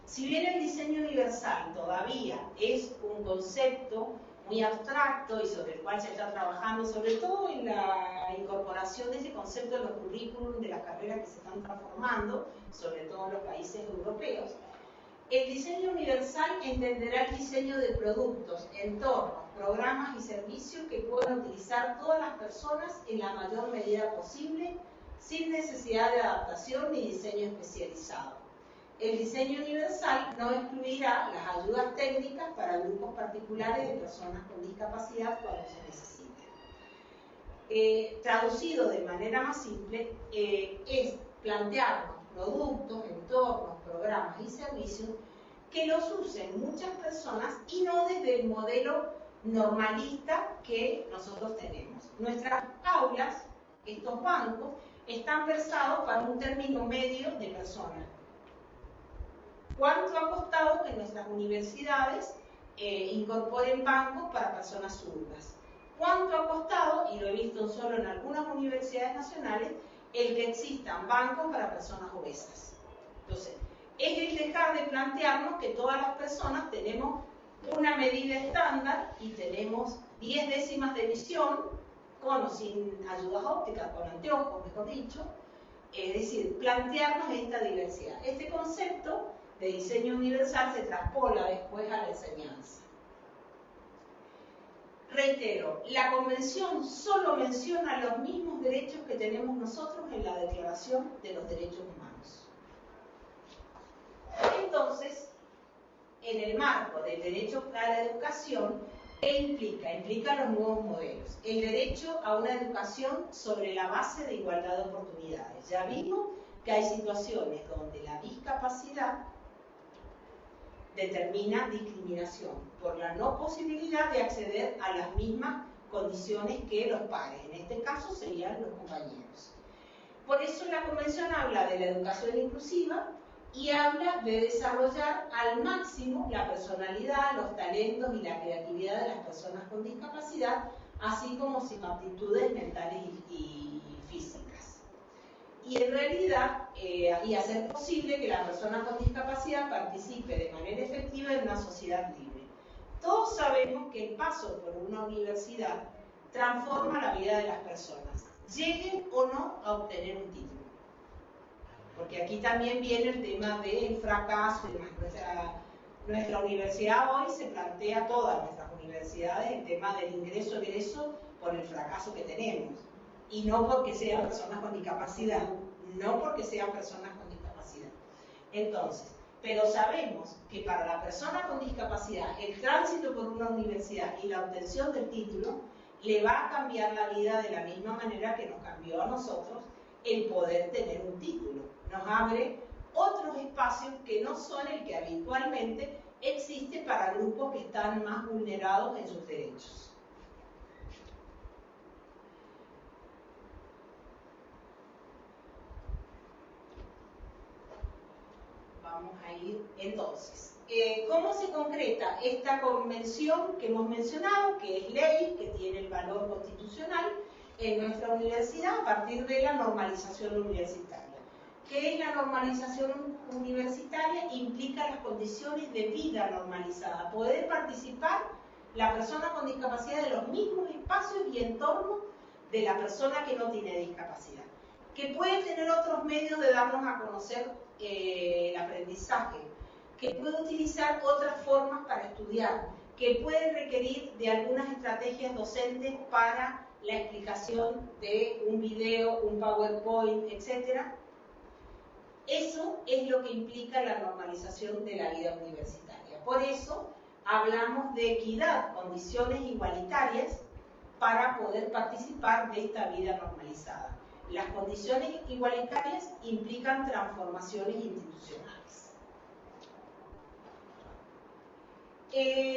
Si bien el diseño universal todavía es un concepto muy abstracto y sobre el cual se está trabajando, sobre todo en la incorporación de ese concepto en los currículums de las carreras que se están transformando, sobre todo en los países europeos, el diseño universal entenderá el diseño de productos, entornos, programas y servicios que puedan utilizar todas las personas en la mayor medida posible, sin necesidad de adaptación ni diseño especializado. El diseño universal no excluirá las ayudas técnicas para grupos particulares de personas con discapacidad cuando se necesite. Traducido de manera más simple, es plantearnos productos, entornos, programas y servicios que los usen muchas personas y no desde el modelo normalista que nosotros tenemos. Nuestras aulas, estos bancos, están pensados para un término medio de personas. ¿Cuánto ha costado que nuestras universidades incorporen bancos para personas zurdas? ¿Cuánto ha costado, y lo he visto solo en algunas universidades nacionales, el que existan bancos para personas obesas? Entonces, es el dejar de plantearnos que todas las personas tenemos una medida estándar y tenemos 10 décimas de visión, con o sin ayudas ópticas, con anteojos, mejor dicho. Es decir, plantearnos esta diversidad. Este concepto de diseño universal se traspola después a la enseñanza. Reitero, la Convención solo menciona los mismos derechos que tenemos nosotros en la Declaración de los Derechos Humanos. Entonces, en el marco del derecho a la educación, ¿qué implica? Implica los nuevos modelos. El derecho a una educación sobre la base de igualdad de oportunidades. Ya vimos que hay situaciones donde la discapacidad determina discriminación por la no posibilidad de acceder a las mismas condiciones que los pares. En este caso serían los compañeros. Por eso la Convención habla de la educación inclusiva y habla de desarrollar al máximo la personalidad, los talentos y la creatividad de las personas con discapacidad, así como sus aptitudes mentales y físicas. Y en realidad, y hacer posible que la persona con discapacidad participe de manera efectiva en una sociedad libre. Todos sabemos que el paso por una universidad transforma la vida de las personas, lleguen o no a obtener un título. Porque aquí también viene el tema del fracaso y demás. Nuestra universidad hoy se plantea, todas nuestras universidades, el tema del ingreso-egreso por el fracaso que tenemos. Y no porque sean personas con discapacidad, no porque sean personas con discapacidad. Entonces, pero sabemos que para la persona con discapacidad, el tránsito por una universidad y la obtención del título le va a cambiar la vida de la misma manera que nos cambió a nosotros el poder tener un título. Nos abre otros espacios que no son el que habitualmente existe para grupos que están más vulnerados en sus derechos. Vamos a ir entonces. ¿Cómo se concreta esta convención que hemos mencionado, que es ley, que tiene el valor constitucional en nuestra universidad a partir de la normalización universitaria? ¿Qué es la normalización universitaria? Implica las condiciones de vida normalizada, poder participar la persona con discapacidad de los mismos espacios y entornos de la persona que no tiene discapacidad, que puede tener otros medios de darnos a conocer el aprendizaje, que puede utilizar otras formas para estudiar, que puede requerir de algunas estrategias docentes para la explicación de un video, un PowerPoint, etc. Eso es lo que implica la normalización de la vida universitaria. Por eso hablamos de equidad, condiciones igualitarias para poder participar de esta vida normalizada. Las condiciones igualitarias implican transformaciones institucionales.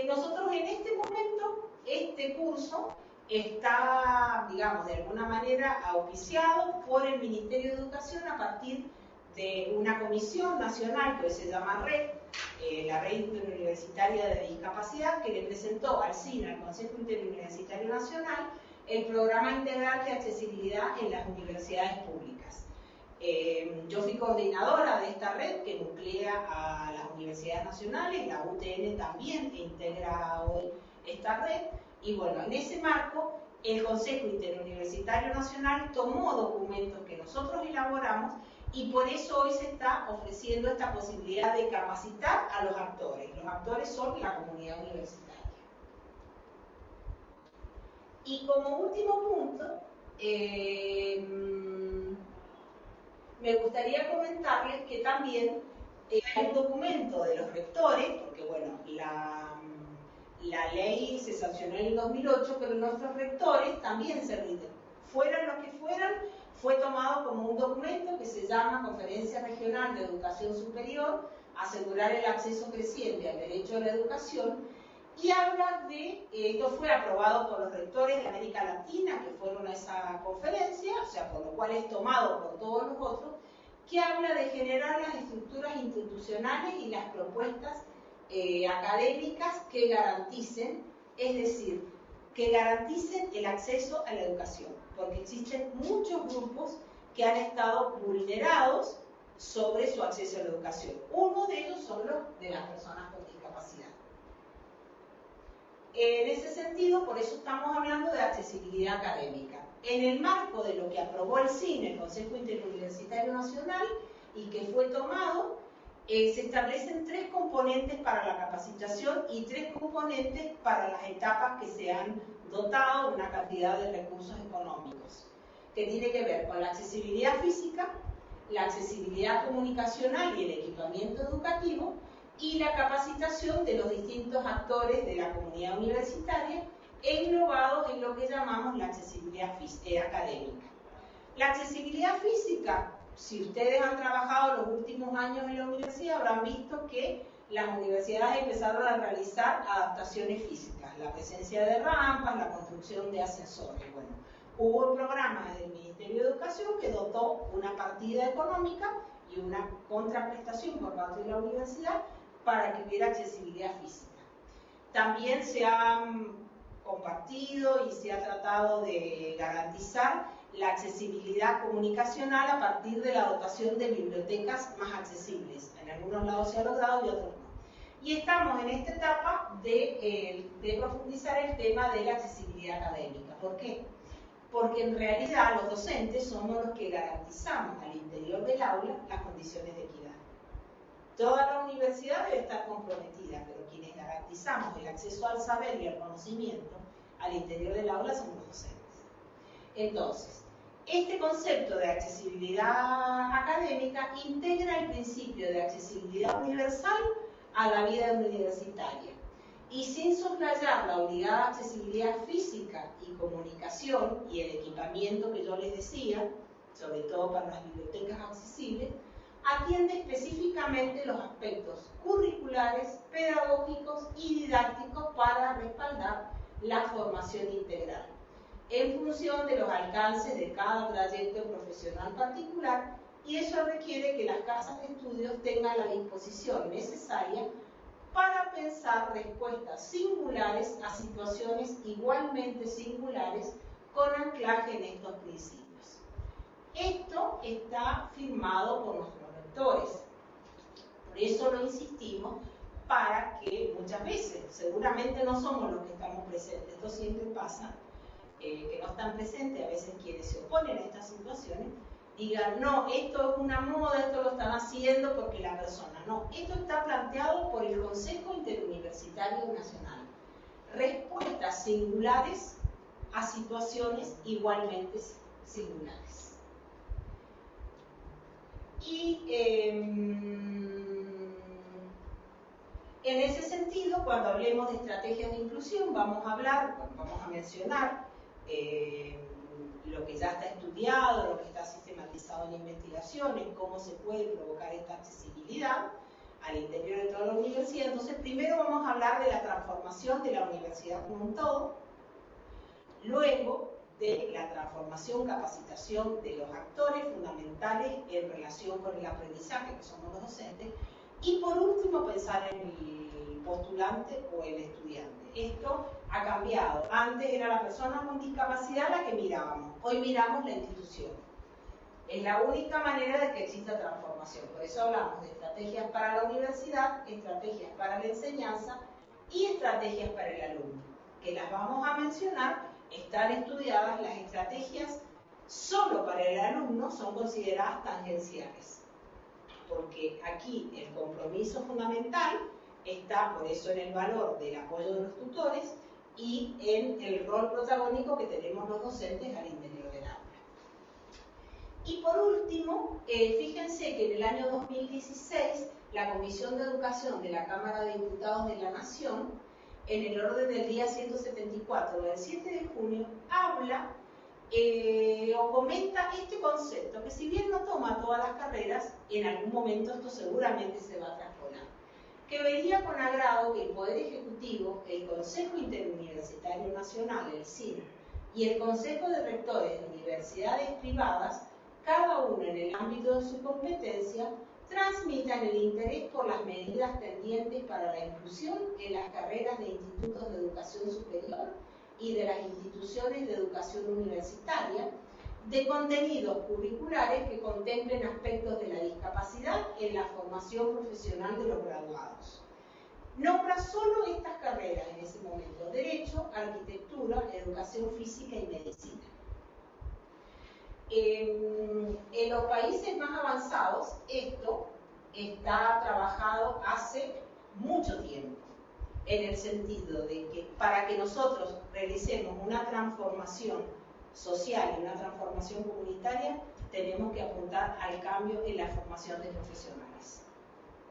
Nosotros en este momento, este curso está, digamos, de alguna manera auspiciado por el Ministerio de Educación a partir de una comisión nacional que hoy se llama RED, la Red Interuniversitaria de Discapacidad, que le presentó al CIN, al Consejo Interuniversitario Nacional, el programa integral de accesibilidad en las universidades públicas. Yo fui coordinadora de esta red que nuclea a las universidades nacionales, la UTN también integra hoy esta red, y bueno, en ese marco el Consejo Interuniversitario Nacional tomó documentos que nosotros elaboramos y por eso hoy se está ofreciendo esta posibilidad de capacitar a los actores. Los actores son la comunidad universitaria. Y como último punto, me gustaría comentarles que también hay un documento de los rectores, porque bueno, la ley se sancionó en el 2008, pero nuestros rectores también se rinden. Fueran los que fueran, fue tomado como un documento que se llama Conferencia Regional de Educación Superior, asegurar el acceso creciente al derecho a la educación, y habla de, esto fue aprobado por los rectores de América Latina que fueron a esa conferencia, o sea, por lo cual es tomado por todos los otros, que habla de generar las estructuras institucionales y las propuestas académicas que garanticen, es decir, que garanticen el acceso a la educación, porque existen muchos grupos que han estado vulnerados sobre su acceso a la educación. Uno de ellos son los de las personas con discapacidad. En ese sentido, por eso estamos hablando de accesibilidad académica. En el marco de lo que aprobó el CIN, el Consejo Interuniversitario Nacional, y que fue tomado, se establecen 3 componentes para la capacitación y 3 componentes para las etapas que se han dotado de una cantidad de recursos económicos, que tiene que ver con la accesibilidad física, la accesibilidad comunicacional y el equipamiento educativo, y la capacitación de los distintos actores de la comunidad universitaria, englobados en lo que llamamos la accesibilidad académica. La accesibilidad física, si ustedes han trabajado los últimos años en la universidad, habrán visto que las universidades empezaron a realizar adaptaciones físicas, la presencia de rampas, la construcción de ascensores. Bueno, hubo un programa del Ministerio de Educación que dotó una partida económica y una contraprestación por parte de la universidad para que hubiera accesibilidad física. También se ha compartido y se ha tratado de garantizar la accesibilidad comunicacional a partir de la dotación de bibliotecas más accesibles. En algunos lados se ha logrado y otros no. Y estamos en esta etapa de profundizar el tema de la accesibilidad académica. ¿Por qué? Porque en realidad los docentes somos los que garantizamos al interior del aula las condiciones de equidad. Toda la universidad debe estar comprometida, pero quienes garantizamos el acceso al saber y al conocimiento al interior del aula somos los docentes. Entonces, este concepto de accesibilidad académica integra el principio de accesibilidad universal a la vida universitaria y sin soslayar la obligada accesibilidad física y comunicación y el equipamiento que yo les decía, sobre todo para las bibliotecas accesibles, atiende específicamente los aspectos curriculares, pedagógicos y didácticos para respaldar la formación integral, en función de los alcances de cada trayecto profesional particular, y eso requiere que las casas de estudios tengan la disposición necesaria para pensar respuestas singulares a situaciones igualmente singulares con anclaje en estos principios. Esto está firmado por nuestros rectores, por eso lo insistimos, para que muchas veces, seguramente no somos los que estamos presentes, esto siempre pasa, que no están presentes, a veces quienes se oponen a estas situaciones, digan, no, esto es una moda, esto lo están haciendo porque la persona, no, esto está planteado por el Consejo Interuniversitario Nacional. Respuestas singulares a situaciones igualmente singulares. Y en ese sentido, cuando hablemos de estrategias de inclusión, vamos a mencionar lo que ya está estudiado, lo que está sistematizado en investigaciones, cómo se puede provocar esta accesibilidad al interior de toda la universidad. Entonces, primero vamos a hablar de la transformación de la universidad como un todo, luego de la transformación, capacitación de los actores fundamentales en relación con el aprendizaje, que somos los docentes, y por último pensar en el postulante o el estudiante. Esto ha cambiado. Antes era la persona con discapacidad la que mirábamos, hoy miramos la institución. Es la única manera de que exista transformación. Por eso hablamos de estrategias para la universidad, estrategias para la enseñanza y estrategias para el alumno, que las vamos a mencionar. Están estudiadas las estrategias solo para el alumno, son consideradas tangenciales, porque aquí el compromiso fundamental está por eso en el valor del apoyo de los tutores y en el rol protagónico que tenemos los docentes al interior del aula. Y por último, fíjense que en el año 2016 la Comisión de Educación de la Cámara de Diputados de la Nación, en el orden del día 174 del 7 de junio, habla o comenta este concepto, que si bien no toma todas las carreras, en algún momento esto seguramente se va a transponer, que vería con agrado que el Poder Ejecutivo, el Consejo Interuniversitario Nacional, el CIN, y el Consejo de Rectores de Universidades Privadas, cada uno en el ámbito de su competencia, transmitan el interés por las medidas tendientes para la inclusión en las carreras de institutos de educación superior y de las instituciones de educación universitaria, de contenidos curriculares que contemplen aspectos de la discapacidad en la formación profesional de los graduados. Nombra solo estas carreras en ese momento: Derecho, Arquitectura, Educación Física y Medicina. En los países más avanzados esto está trabajado hace mucho tiempo, en el sentido de que para que nosotros realicemos una transformación social y una transformación comunitaria, tenemos que apuntar al cambio en la formación de profesionales,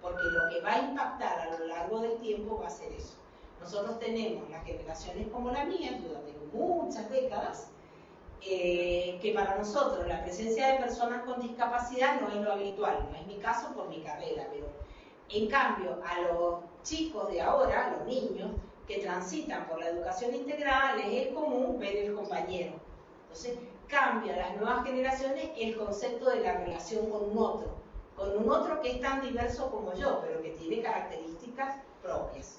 porque lo que va a impactar a lo largo del tiempo va a ser eso. Nosotros tenemos las generaciones como la mía, yo ya tengo muchas décadas, que para nosotros la presencia de personas con discapacidad no es lo habitual, no es mi caso por mi carrera, pero en cambio a los chicos de ahora, a los niños que transitan por la educación integrada, les es común ver el compañero. Entonces cambia a las nuevas generaciones el concepto de la relación con un otro que es tan diverso como yo, pero que tiene características propias.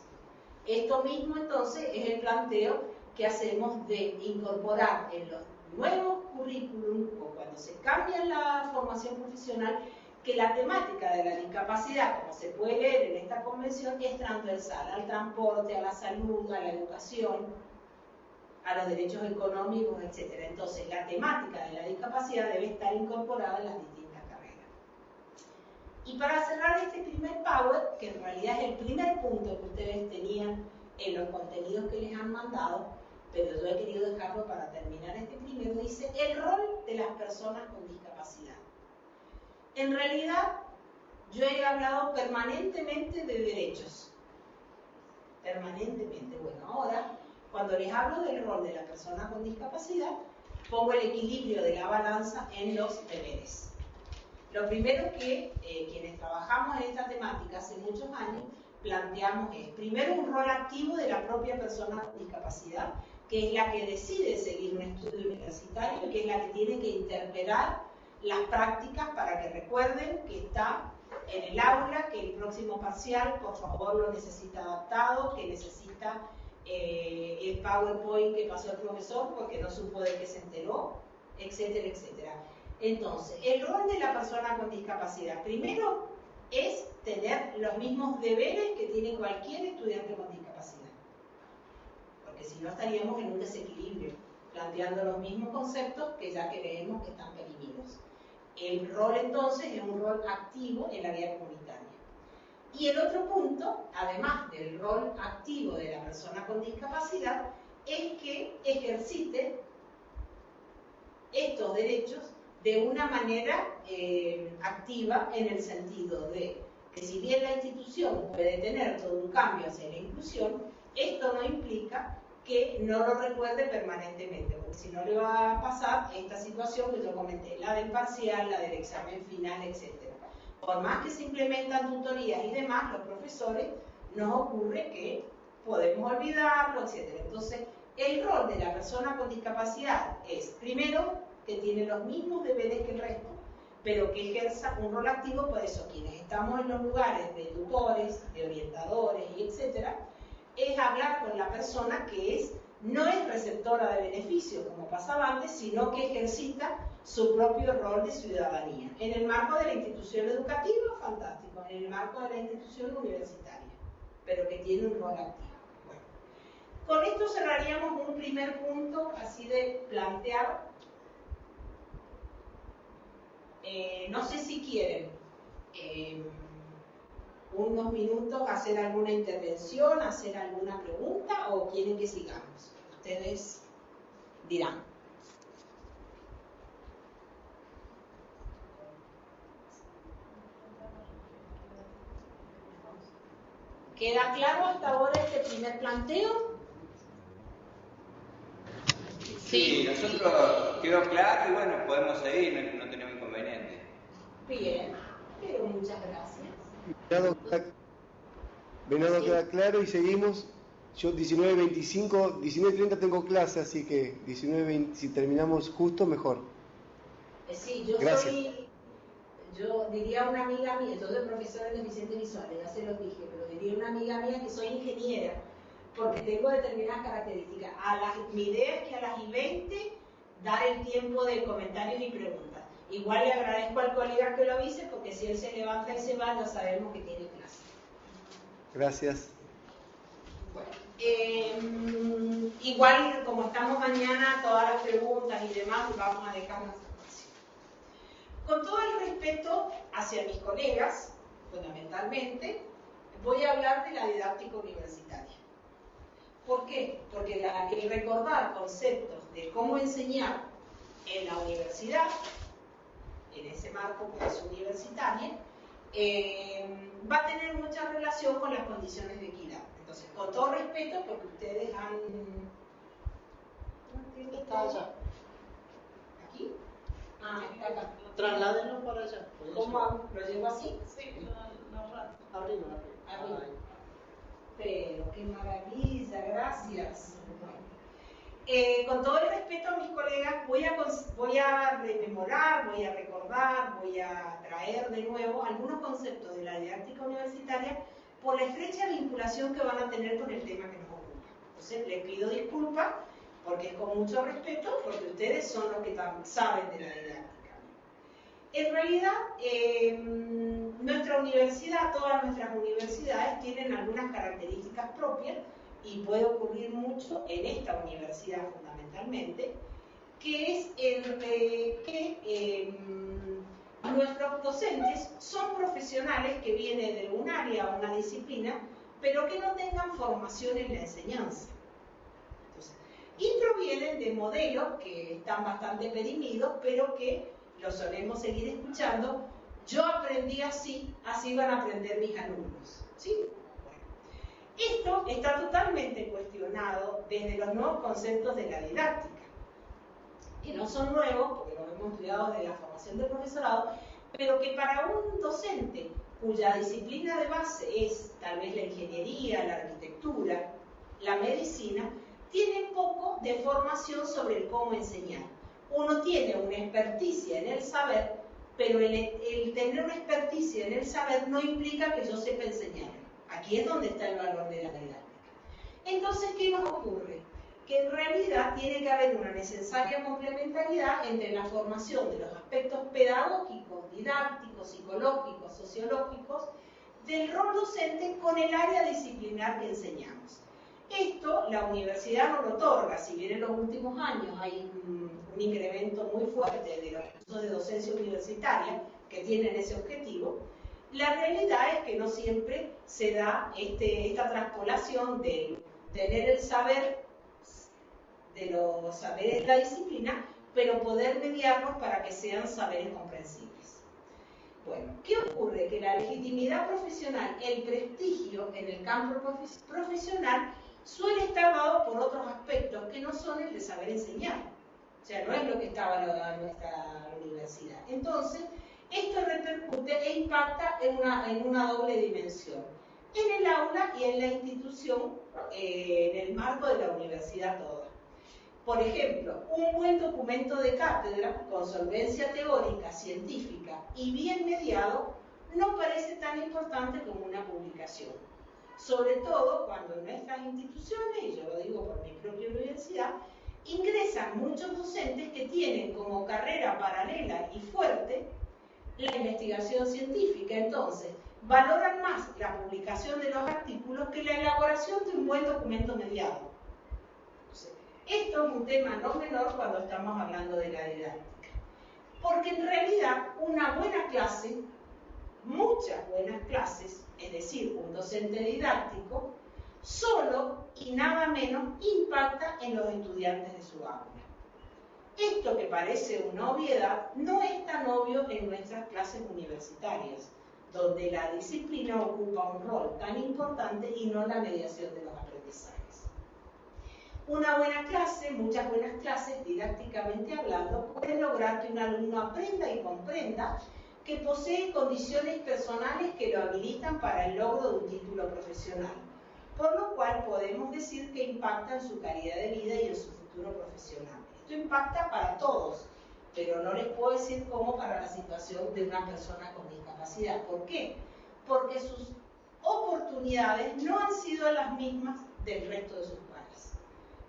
Esto mismo entonces es el planteo que hacemos de incorporar en los nuevos currículum o cuando se cambia la formación profesional, que la temática de la discapacidad, como se puede leer en esta convención, es transversal al transporte, a la salud, a la educación, a los derechos económicos, etc. Entonces, la temática de la discapacidad debe estar incorporada en las distintas carreras. Y para cerrar este primer Power, que en realidad es el primer punto que ustedes tenían en los contenidos que les han mandado, pero yo he querido dejarlo para terminar este primero, dice el rol de las personas con discapacidad. En realidad, yo he hablado permanentemente de derechos. Permanentemente. Bueno, ahora, cuando les hablo del rol de la persona con discapacidad, pongo el equilibrio de la balanza en los deberes. Lo primero que quienes trabajamos en esta temática hace muchos años planteamos es, primero, un rol activo de la propia persona con discapacidad, que es la que decide seguir un estudio universitario y que es la que tiene que interpelar las prácticas para que recuerden que está en el aula, que el próximo parcial, por favor, lo necesita adaptado, que necesita el PowerPoint que pasó el profesor porque no supo de qué se enteró, etcétera, etcétera. Entonces, el rol de la persona con discapacidad, primero, es tener los mismos deberes que tiene cualquier estudiante con discapacidad. Porque si no estaríamos en un desequilibrio, planteando los mismos conceptos que ya creemos que están perimidos. El rol entonces es un rol activo en la vida comunitaria. Y el otro punto, además del rol activo de la persona con discapacidad, es que ejercite estos derechos de una manera activa, en el sentido de que si bien la institución puede tener todo un cambio hacia la inclusión, esto no implica que no lo recuerde permanentemente, porque si no le va a pasar esta situación que yo comenté, la del parcial, la del examen final, etc. Por más que se implementan tutorías y demás, los profesores nos ocurre que podemos olvidarlo, etc. Entonces, el rol de la persona con discapacidad es, primero, que tiene los mismos deberes que el resto, pero que ejerza un rol activo. Por eso quienes estamos en los lugares de tutores, de orientadores y etcétera, es hablar con la persona que no es receptora de beneficio como pasaba antes, sino que ejercita su propio rol de ciudadanía. En el marco de la institución educativa, fantástico, en el marco de la institución universitaria, pero que tiene un rol activo. Bueno, con esto cerraríamos un primer punto, así de plantear. No sé si quieren unos minutos hacer alguna intervención, hacer alguna pregunta, o quieren que sigamos. Ustedes dirán. ¿Queda claro hasta ahora este primer planteo? Sí, nosotros quedó claro y bueno, podemos seguir, no tenemos inconveniente. Bien, pero muchas gracias. Venado queda claro y seguimos. Yo 19:25, 19:30 tengo clase, así que 19:20, si terminamos justo, mejor. Sí, yo diría a una amiga mía, yo soy profesora de deficientes visuales, ya se los dije, pero diría a una amiga mía que soy ingeniera, porque tengo determinadas características. Mi idea es que a las y 20 dar el tiempo de comentarios y preguntas. Igual le agradezco al colega que lo avise, porque si él se levanta y se va, ya sabemos que tiene clase. Gracias. Bueno, igual como estamos mañana, todas las preguntas y demás vamos a dejar más espacio. Con todo el respeto hacia mis colegas, fundamentalmente, voy a hablar de la didáctica universitaria. ¿Por qué? Porque el recordar conceptos de cómo enseñar en la universidad, en ese marco que es universitaria, va a tener mucha relación con las condiciones de equidad. Entonces, con todo respeto, porque ustedes han... Está allá. ¿Aquí? Ah, está acá. Trasládenlo para allá. ¿Cómo hago? ¿Lo llevo así? Sí, no, Arriba. Arriba. Pero qué maravilla, gracias. Con todo el respeto a mis colegas, voy a rememorar, voy a recordar, voy a traer de nuevo algunos conceptos de la didáctica universitaria por la estrecha vinculación que van a tener con el tema que nos ocupa. Entonces, les pido disculpas, porque es con mucho respeto, porque ustedes son los que saben de la didáctica. En realidad, nuestra universidad, todas nuestras universidades tienen algunas características propias, y puede ocurrir mucho en esta universidad fundamentalmente, que es Nuestros docentes son profesionales que vienen de un área o una disciplina, pero que no tengan formación en la enseñanza. Entonces, y provienen de modelos que están bastante perimidos, pero que lo solemos seguir escuchando. Yo aprendí así, así van a aprender mis alumnos. ¿Sí? Esto está totalmente cuestionado desde los nuevos conceptos de la didáctica, que no son nuevos, porque los hemos estudiado desde la formación del profesorado, pero que para un docente cuya disciplina de base es tal vez la ingeniería, la arquitectura, la medicina, tiene poco de formación sobre el cómo enseñar. Uno tiene una experticia en el saber, pero el tener una experticia en el saber no implica que yo sepa enseñar. Aquí es donde está el valor de la didáctica. Entonces, ¿qué nos ocurre? Que en realidad tiene que haber una necesaria complementariedad entre la formación de los aspectos pedagógicos, didácticos, psicológicos, sociológicos del rol docente con el área disciplinar que enseñamos. Esto la universidad no lo otorga, si bien en los últimos años hay un incremento muy fuerte de los cursos de docencia universitaria que tienen ese objetivo. La realidad es que no siempre se da esta traspolación de tener el saber de los saberes de la disciplina, pero poder mediarlos para que sean saberes comprensibles. Bueno, ¿qué ocurre? Que la legitimidad profesional, el prestigio en el campo profesional suele estar dado por otros aspectos que no son el de saber enseñar. O sea, no es lo que está valorado en nuestra universidad. Entonces, esto repercute e impacta en una doble dimensión, en el aula y en la institución, en el marco de la universidad toda. Por ejemplo, un buen documento de cátedra con solvencia teórica, científica y bien mediado no parece tan importante como una publicación. Sobre todo cuando en nuestras instituciones, y yo lo digo por mi propia universidad, ingresan muchos docentes que tienen como carrera paralela y fuerte la investigación científica. Entonces, valoran más la publicación de los artículos que la elaboración de un buen documento mediado. Entonces, esto es un tema no menor cuando estamos hablando de la didáctica. Porque en realidad una buena clase, muchas buenas clases, es decir, un docente didáctico, solo y nada menos impacta en los estudiantes de su aula. Esto que parece una obviedad no es tan obvio en nuestras clases universitarias, donde la disciplina ocupa un rol tan importante y no la mediación de los aprendizajes. Una buena clase, muchas buenas clases, didácticamente hablando, pueden lograr que un alumno aprenda y comprenda que posee condiciones personales que lo habilitan para el logro de un título profesional, por lo cual podemos decir que impacta en su calidad de vida y en su futuro profesional. Esto impacta para todos, pero no les puedo decir cómo para la situación de una persona con discapacidad. ¿Por qué? Porque sus oportunidades no han sido las mismas del resto de sus pares.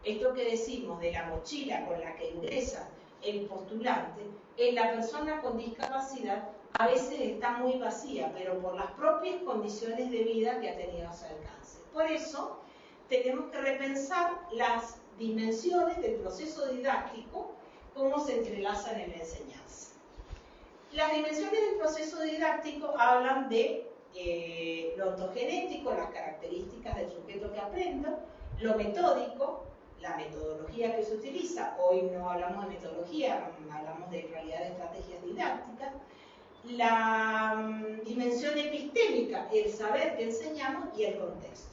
Esto que decimos de la mochila con la que ingresa el postulante, en la persona con discapacidad a veces está muy vacía, pero por las propias condiciones de vida que ha tenido a su alcance. Por eso tenemos que repensar las dimensiones del proceso didáctico, cómo se entrelazan en la enseñanza. Las dimensiones del proceso didáctico hablan de lo ontogenético, las características del sujeto que aprenda, lo metódico, la metodología que se utiliza. Hoy no hablamos de metodología, hablamos de en realidad de estrategias didácticas. La dimensión epistémica, el saber que enseñamos, y el contexto.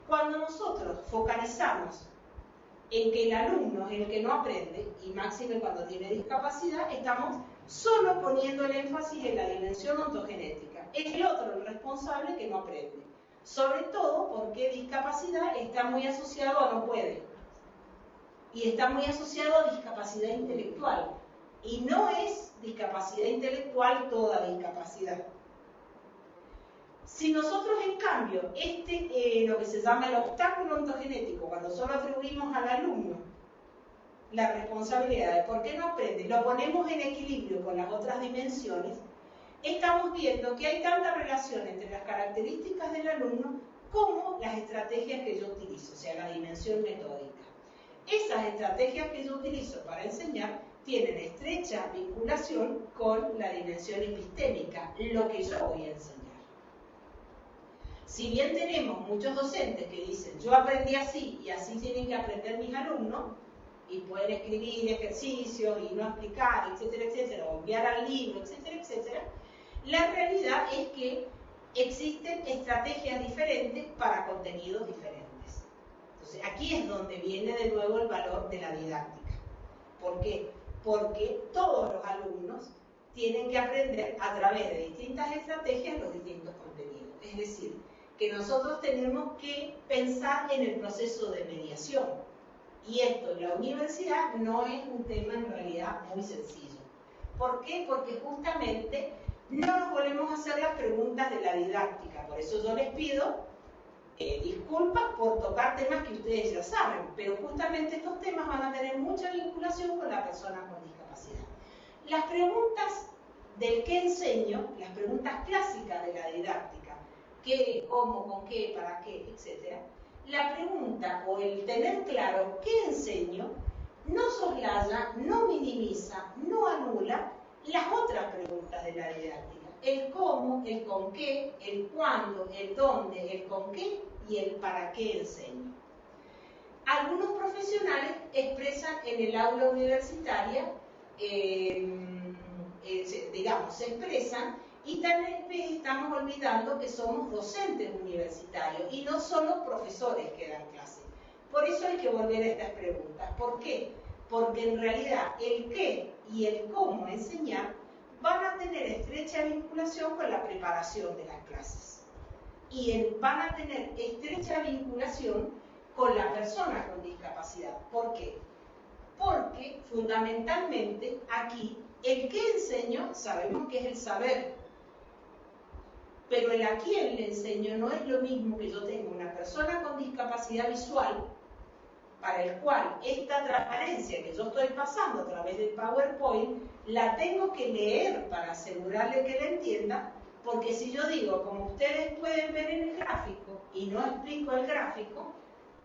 Cuando nosotros focalizamos en que el alumno es el que no aprende, y máxime cuando tiene discapacidad, estamos solo poniendo el énfasis en la dimensión ontogenética. Es el otro el responsable que no aprende. Sobre todo porque discapacidad está muy asociado a no puede. Y está muy asociado a discapacidad intelectual. Y no es discapacidad intelectual toda discapacidad. Si nosotros, en cambio, lo que se llama el obstáculo ontogenético, cuando solo atribuimos al alumno la responsabilidad de por qué no aprende, lo ponemos en equilibrio con las otras dimensiones, estamos viendo que hay tanta relación entre las características del alumno como las estrategias que yo utilizo, o sea, la dimensión metódica. Esas estrategias que yo utilizo para enseñar tienen estrecha vinculación con la dimensión epistémica, lo que yo voy a enseñar. Si bien tenemos muchos docentes que dicen, yo aprendí así y así tienen que aprender mis alumnos, y pueden escribir ejercicios y no explicar, etcétera, etcétera, o enviar al libro, etcétera, etcétera, la realidad es que existen estrategias diferentes para contenidos diferentes. Entonces, aquí es donde viene de nuevo el valor de la didáctica. ¿Por qué? Porque todos los alumnos tienen que aprender a través de distintas estrategias los distintos contenidos. Es decir, que nosotros tenemos que pensar en el proceso de mediación. Y esto en la universidad no es un tema en realidad muy sencillo. ¿Por qué? Porque justamente no nos volvemos a hacer las preguntas de la didáctica. Por eso yo les pido disculpas por tocar temas que ustedes ya saben, pero justamente estos temas van a tener mucha vinculación con la persona con discapacidad. Las preguntas del qué enseño, las preguntas clásicas de la didáctica, qué, cómo, con qué, para qué, etc. La pregunta o el tener claro qué enseño no soslaya, no minimiza, no anula las otras preguntas de la didáctica. El cómo, el con qué, el cuándo, el dónde, el con qué y el para qué enseño. Algunos profesionales expresan en el aula universitaria, digamos, se expresan y también estamos olvidando que somos docentes universitarios y no solo profesores que dan clase. Por eso hay que volver a estas preguntas. ¿Por qué? Porque en realidad el qué y el cómo enseñar van a tener estrecha vinculación con la preparación de las clases. Y van a tener estrecha vinculación con la persona con discapacidad. ¿Por qué? Porque fundamentalmente aquí el qué enseño sabemos que es el saber. Pero el a quién le enseño no es lo mismo que yo tenga una persona con discapacidad visual para el cual esta transparencia que yo estoy pasando a través del PowerPoint la tengo que leer para asegurarle que la entienda, porque si yo digo, como ustedes pueden ver en el gráfico, y no explico el gráfico,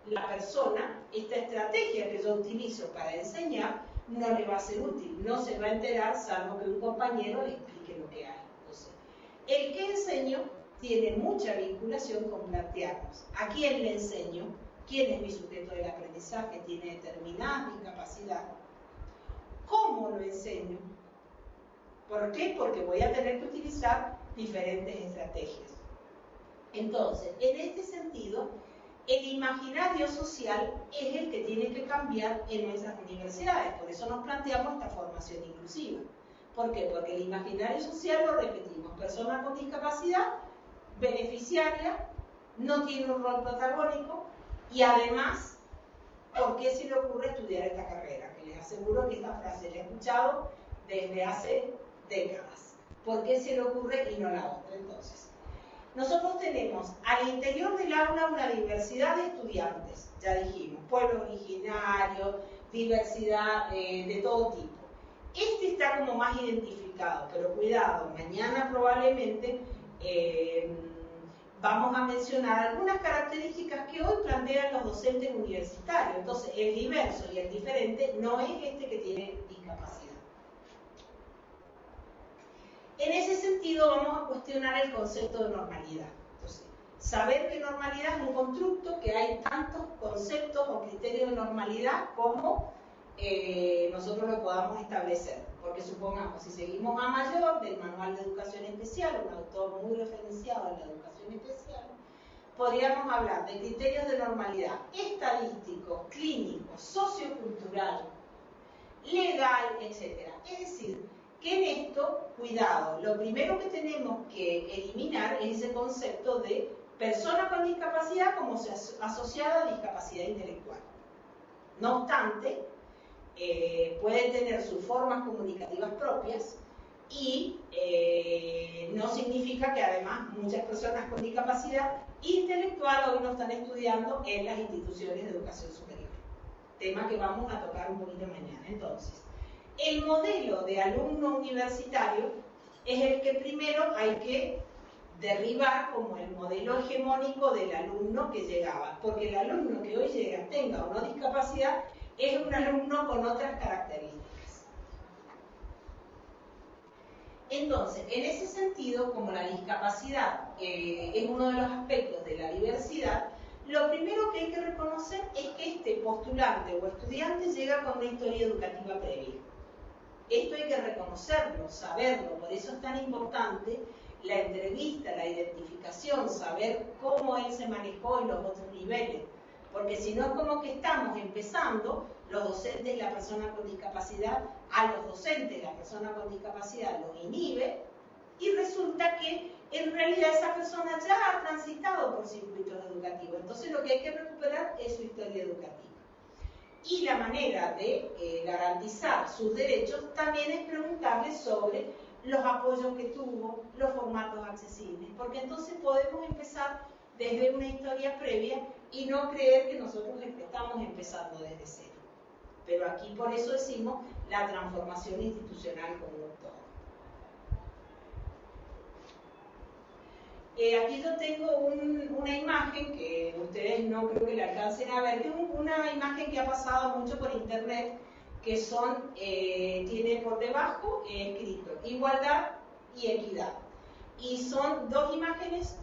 la persona, esta estrategia que yo utilizo para enseñar, no le va a ser útil, no se va a enterar salvo que un compañero le explique lo que hay. Entonces, el que enseño tiene mucha vinculación con plantearnos a quién le enseño, quién es mi sujeto del aprendizaje, tiene determinada discapacidad, cómo lo enseño. ¿Por qué? Porque voy a tener que utilizar diferentes estrategias. Entonces, en este sentido, el imaginario social es el que tiene que cambiar en nuestras universidades. Por eso nos planteamos esta formación inclusiva. ¿Por qué? Porque el imaginario social, lo repetimos, persona con discapacidad, beneficiaria, no tiene un rol protagónico y además, ¿por qué se le ocurre estudiar esta carrera? Que les aseguro que esta frase la he escuchado desde hace décadas. ¿Por qué se le ocurre y no la otra? Entonces, nosotros tenemos al interior del aula una diversidad de estudiantes, ya dijimos, pueblos originarios, diversidad de todo tipo. Este está como más identificado, pero cuidado, mañana probablemente vamos a mencionar algunas características que hoy plantean los docentes universitarios. Entonces, el diverso y el diferente no es este que tiene discapacidad. En ese sentido, vamos a cuestionar el concepto de normalidad. Entonces, saber que normalidad es un constructo, que hay tantos conceptos o criterios de normalidad como nosotros lo podamos establecer. Porque supongamos, si seguimos a Mayor, del Manual de Educación Especial, un autor muy referenciado en la educación especial, podríamos hablar de criterios de normalidad estadístico, clínico, sociocultural, legal, etc. Es decir, que en esto, cuidado, lo primero que tenemos que eliminar es ese concepto de persona con discapacidad como asociada a discapacidad intelectual. No obstante, pueden tener sus formas comunicativas propias y no significa que además muchas personas con discapacidad intelectual hoy no están estudiando en las instituciones de educación superior. Tema que vamos a tocar un poquito mañana. Entonces, el modelo de alumno universitario es el que primero hay que derribar como el modelo hegemónico del alumno que llegaba, porque el alumno que hoy llega, tenga o no discapacidad, es un alumno con otras características. Entonces, en ese sentido, como la discapacidad es uno de los aspectos de la diversidad, lo primero que hay que reconocer es que este postulante o estudiante llega con una historia educativa previa. Esto hay que reconocerlo, saberlo, por eso es tan importante la entrevista, la identificación, saber cómo él se manejó en los otros niveles, porque si no es como que estamos empezando, los docentes, la persona con discapacidad, a los docentes, la persona con discapacidad los inhibe, y resulta que en realidad esa persona ya ha transitado por circuitos educativos, entonces lo que hay que recuperar es su historia educativa. Y la manera de garantizar sus derechos también es preguntarle sobre los apoyos que tuvo, los formatos accesibles, porque entonces podemos empezar desde una historia previa y no creer que nosotros estamos empezando desde cero. Pero aquí por eso decimos la transformación institucional como un todo. Aquí yo tengo una imagen que ustedes no creo que la alcancen a ver, que es una imagen que ha pasado mucho por internet, que son, tiene por debajo escrito igualdad y equidad. Y son dos imágenes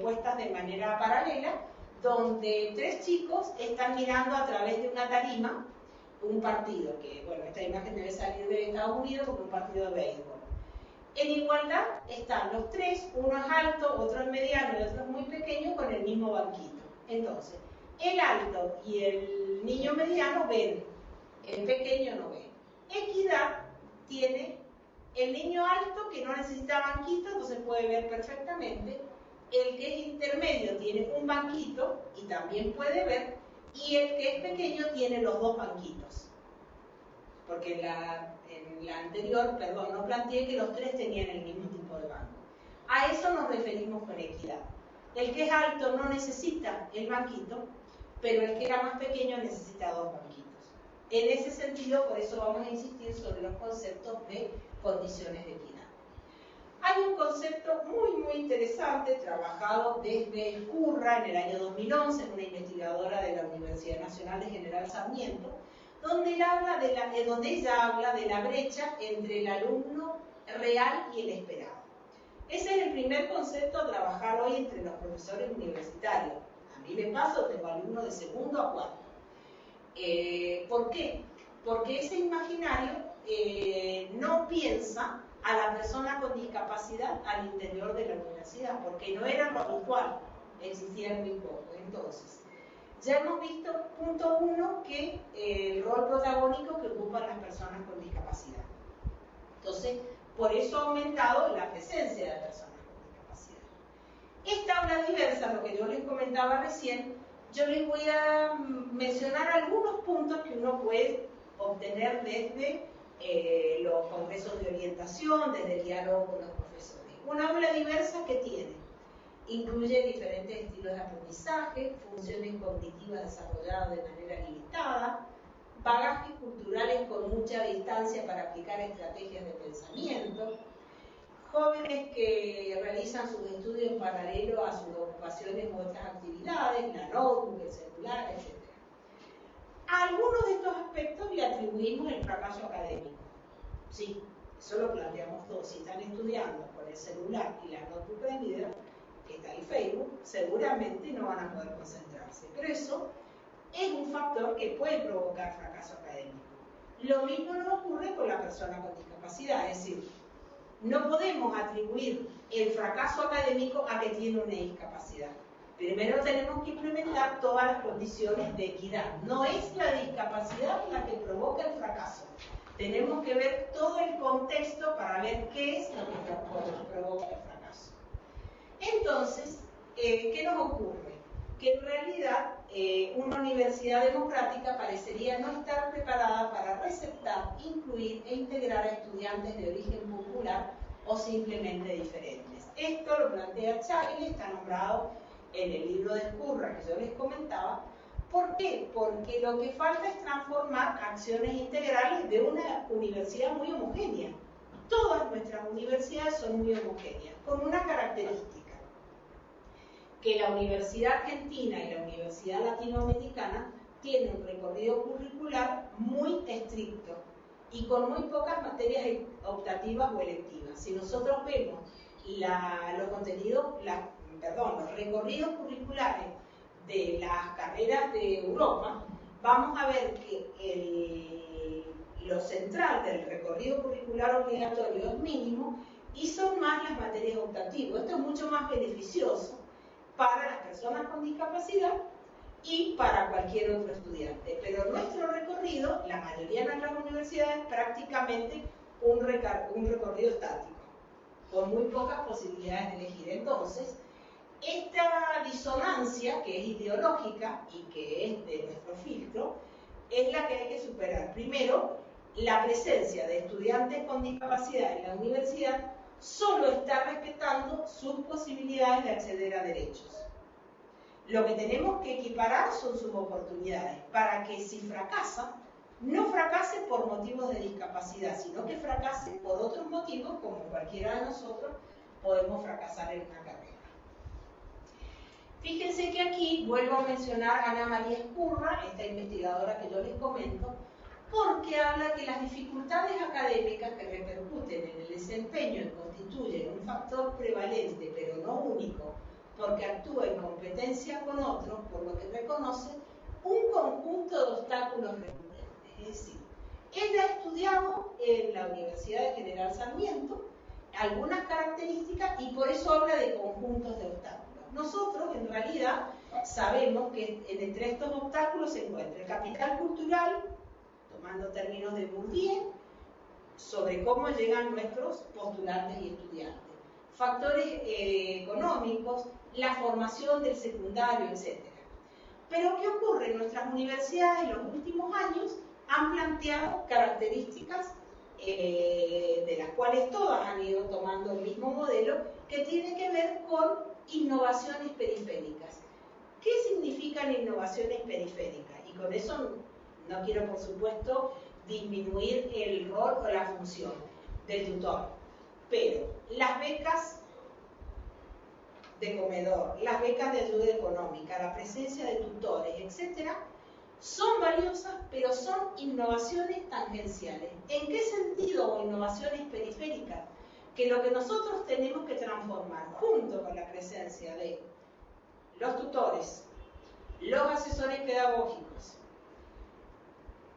puestas de manera paralela, donde tres chicos están mirando a través de una tarima un partido, que bueno, esta imagen debe salir de Estados Unidos como un partido de béisbol. En igualdad están los tres, uno es alto, otro es mediano y otro es muy pequeño con el mismo banquito. Entonces, el alto y el niño mediano ven, el pequeño no ve. Equidad tiene el niño alto que no necesita banquito, entonces puede ver perfectamente. El que es intermedio tiene un banquito y también puede ver. Y el que es pequeño tiene los dos banquitos. Porque en la anterior, perdón, no planteé que los tres tenían el mismo tipo de banco. A eso nos referimos con equidad. El que es alto no necesita el banquito, pero el que era más pequeño necesita dos banquitos. En ese sentido, por eso vamos a insistir sobre los conceptos de condiciones de equidad. Hay un concepto muy interesante, trabajado desde Curra en el año 2011, una investigadora de la Universidad Nacional de General Sarmiento, donde ella habla de la brecha entre el alumno real y el esperado. Ese es el primer concepto a trabajar hoy entre los profesores universitarios. A mí me pasa, tengo alumnos de segundo a cuarto. ¿Por qué? Porque ese imaginario no piensa a la persona con discapacidad al interior de la universidad, porque no era lo habitual, existían muy poco. Entonces, ya hemos visto, punto 1, que el rol protagónico que ocupan las personas con discapacidad. Entonces, por eso ha aumentado la presencia de personas con discapacidad. Esta aula diversa, lo que yo les comentaba recién, yo les voy a mencionar algunos puntos que uno puede obtener desde los congresos de orientación, desde el diálogo con los profesores. Una aula diversa que tiene, incluye diferentes estilos de aprendizaje, funciones cognitivas desarrolladas de manera limitada, bagajes culturales con mucha distancia para aplicar estrategias de pensamiento, jóvenes que realizan sus estudios en paralelo a sus ocupaciones u otras actividades, la notebook, el celular, etc. A algunos de estos aspectos le atribuimos el fracaso académico. Sí, eso lo planteamos todos. Si están estudiando con el celular y la notebook prendida, que está el Facebook, seguramente no van a poder concentrarse. Pero eso es un factor que puede provocar fracaso académico. Lo mismo nos ocurre con la persona con discapacidad, es decir, no podemos atribuir el fracaso académico a que tiene una discapacidad. Primero tenemos que implementar todas las condiciones de equidad. No es la discapacidad la que provoca el fracaso. Tenemos que ver todo el contexto para ver qué es lo que provoca el fracaso. Entonces, ¿qué nos ocurre? Que en realidad una universidad democrática parecería no estar preparada para receptar, incluir e integrar a estudiantes de origen popular o simplemente diferentes. Esto lo plantea Chagall, está nombrado en el libro de Curra que yo les comentaba. ¿Por qué? Porque lo que falta es transformar acciones integrales de una universidad muy homogénea. Todas nuestras universidades son muy homogéneas, con una característica, que la Universidad Argentina y la Universidad Latinoamericana tienen un recorrido curricular muy estricto. y con muy pocas materias optativas o electivas. Si nosotros vemos los contenidos, los recorridos curriculares de las carreras de Europa, vamos a ver que lo central del recorrido curricular obligatorio es mínimo y son más las materias optativas. Esto es mucho más beneficioso para las personas con discapacidad y para cualquier otro estudiante. Pero nuestro recorrido, la mayoría de nuestras universidades, es prácticamente un recorrido estático, con muy pocas posibilidades de elegir. Entonces, esta disonancia, que es ideológica y que es de nuestro filtro, es la que hay que superar. Primero, la presencia de estudiantes con discapacidad en la universidad solo está respetando sus posibilidades de acceder a derechos. Lo que tenemos que equiparar son sus oportunidades, para que si fracasa, no fracase por motivos de discapacidad, sino que fracase por otros motivos, como cualquiera de nosotros podemos fracasar en una carrera. Fíjense que aquí vuelvo a mencionar a Ana María Escurra, esta investigadora que yo les comento, porque habla que las dificultades académicas que repercuten en el desempeño y constituyen un factor prevalente, pero no único, porque actúa en competencia con otros, por lo que reconoce un conjunto de obstáculos recurrentes. Es decir, ella ha estudiado en la Universidad de General Sarmiento algunas características y por eso habla de conjuntos de obstáculos. Nosotros, en realidad, sabemos que entre estos obstáculos se encuentra el capital cultural, tomando términos de Bourdieu, sobre cómo llegan nuestros postulantes y estudiantes, factores económicos, la formación del secundario, etc. Pero ¿qué ocurre? En nuestras universidades en los últimos años han planteado características de las cuales todas han ido tomando el mismo modelo, que tiene que ver con innovaciones periféricas. ¿Qué significan innovaciones periféricas? Y con eso no quiero, por supuesto, disminuir el rol o la función del tutor, pero las becas de comedor, las becas de ayuda económica, la presencia de tutores, etcétera, son valiosas, pero son innovaciones tangenciales. ¿En qué sentido innovaciones periféricas? Que lo que nosotros tenemos que transformar, junto con la presencia de los tutores, los asesores pedagógicos,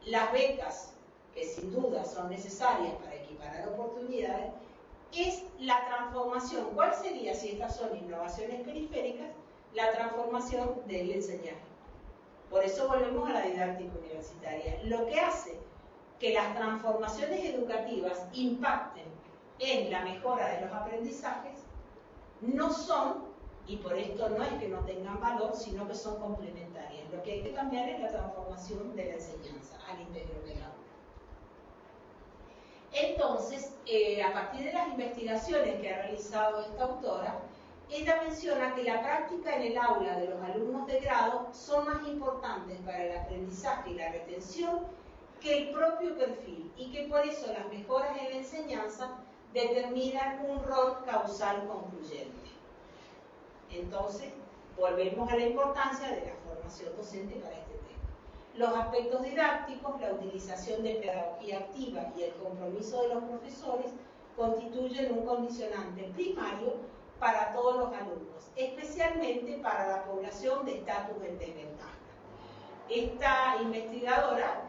las becas, que sin duda son necesarias para equiparar oportunidades, es la transformación. ¿Cuál sería, si estas son innovaciones periféricas, la transformación del enseñar? Por eso volvemos a la didáctica universitaria. Lo que hace que las transformaciones educativas impacten en la mejora de los aprendizajes no son, y por esto no es que no tengan valor, sino que son complementarias. Lo que hay que cambiar es la transformación de la enseñanza al interior del aula. Entonces, a partir de las investigaciones que ha realizado esta autora, ella menciona que la práctica en el aula de los alumnos de grado son más importantes para el aprendizaje y la retención que el propio perfil, y que por eso las mejoras en la enseñanza determinan un rol causal concluyente. Entonces, volvemos a la importancia de la formación docente para este tema. Los aspectos didácticos, la utilización de pedagogía activa y el compromiso de los profesores constituyen un condicionante primario para todos los alumnos, especialmente para la población de estatus de desventaja. Esta investigadora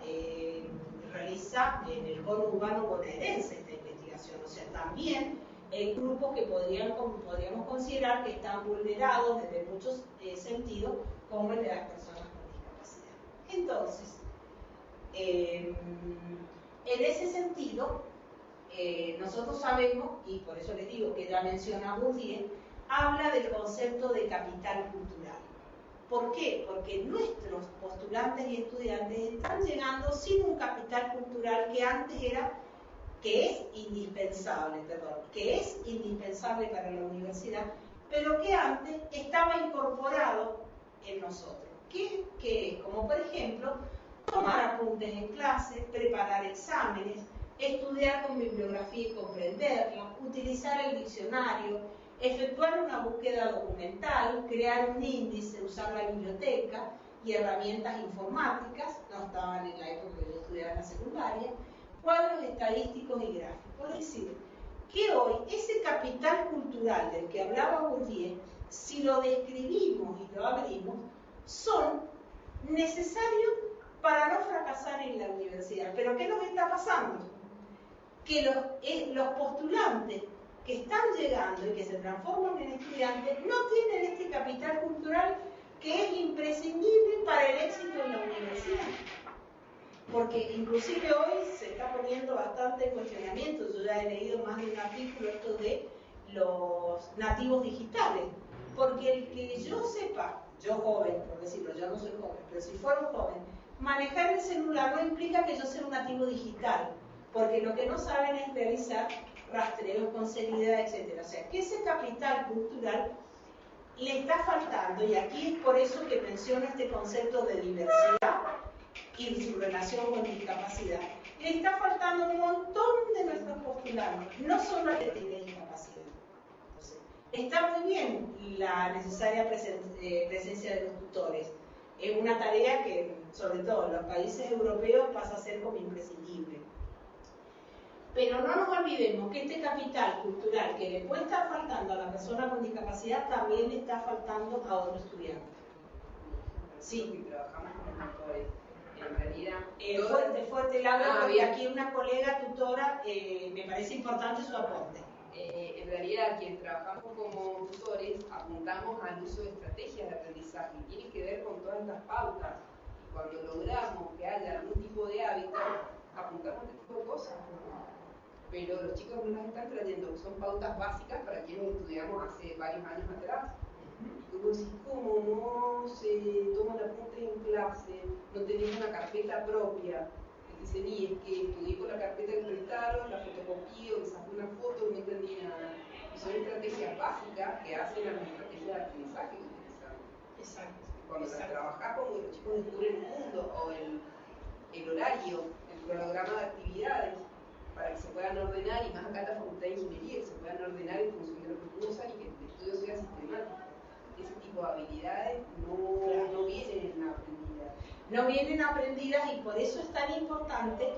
realiza en el conurbano bonaerense esta investigación, o sea, también en grupos que podríamos considerar que están vulnerados desde muchos sentidos, como el de las personas con discapacidad. Entonces, en ese sentido, nosotros sabemos, y por eso les digo que ella menciona a Bourdieu, habla del concepto de capital cultural. ¿Por qué? Porque nuestros postulantes y estudiantes están llegando sin un capital cultural que es indispensable para la universidad, pero que antes estaba incorporado en nosotros. ¿Qué es? Como por ejemplo, tomar apuntes en clase, preparar exámenes, estudiar con bibliografía y comprenderla, utilizar el diccionario, efectuar una búsqueda documental, crear un índice, usar la biblioteca y herramientas informáticas, no estaban en la época que yo estudiaba en la secundaria, cuadros estadísticos y gráficos. Es decir, que hoy ese capital cultural del que hablaba Bourdieu, si lo describimos y lo abrimos, son necesarios para no fracasar en la universidad. Pero ¿qué nos está pasando? Que los postulantes que están llegando y que se transforman en estudiantes no tienen este capital cultural que es imprescindible para el éxito en la universidad. Porque inclusive hoy se está poniendo bastante en cuestionamiento. Yo ya he leído más de un artículo esto de los nativos digitales. Porque el que yo sepa, yo joven, por decirlo, yo no soy joven, pero si fuera un joven, manejar el celular no implica que yo sea un nativo digital, porque lo que no saben es realizar rastreos con seriedad, etc. O sea, que ese capital cultural le está faltando, y aquí es por eso que menciono este concepto de diversidad y su relación con discapacidad. Le está faltando un montón de nuestros postulantes, no solo a que tienen discapacidad. Entonces, está muy bien la necesaria presencia de los tutores. Es una tarea que, sobre todo en los países europeos, pasa a ser como imprescindible. Pero no nos olvidemos que este capital cultural que le puede estar faltando a la persona con discapacidad también le está faltando a otro estudiante. Sí. Trabajamos con tutores. En realidad, fuerte Laura, porque aquí una colega tutora, me parece importante su aporte. En realidad, quienes trabajamos como tutores apuntamos al uso de estrategias de aprendizaje y tiene que ver con todas estas pautas. Y cuando logramos que haya algún tipo de hábito, apuntamos a este tipo de cosas. Pero los chicos no las están trayendo, son pautas básicas para quienes estudiamos hace varios años atrás. Y tú decís, ¿cómo no se toma el apunte en clase? No tenés una carpeta propia. Y dicen, y es que estudié con la carpeta que prestaron, la fotocopié o le saqué una foto y no entendí nada. Y son estrategias básicas que hacen a las estrategias de aprendizaje que utilizamos. Exacto. Cuando las trabajás, como los chicos descubren el mundo o el horario, el cronograma de actividades, para que se puedan ordenar, y más acá en la Facultad de Ingeniería, que se puedan ordenar en función de lo que usan y que el estudio sea sistemático. Ese tipo de habilidades no vienen aprendidas. No vienen aprendidas, y por eso es tan importante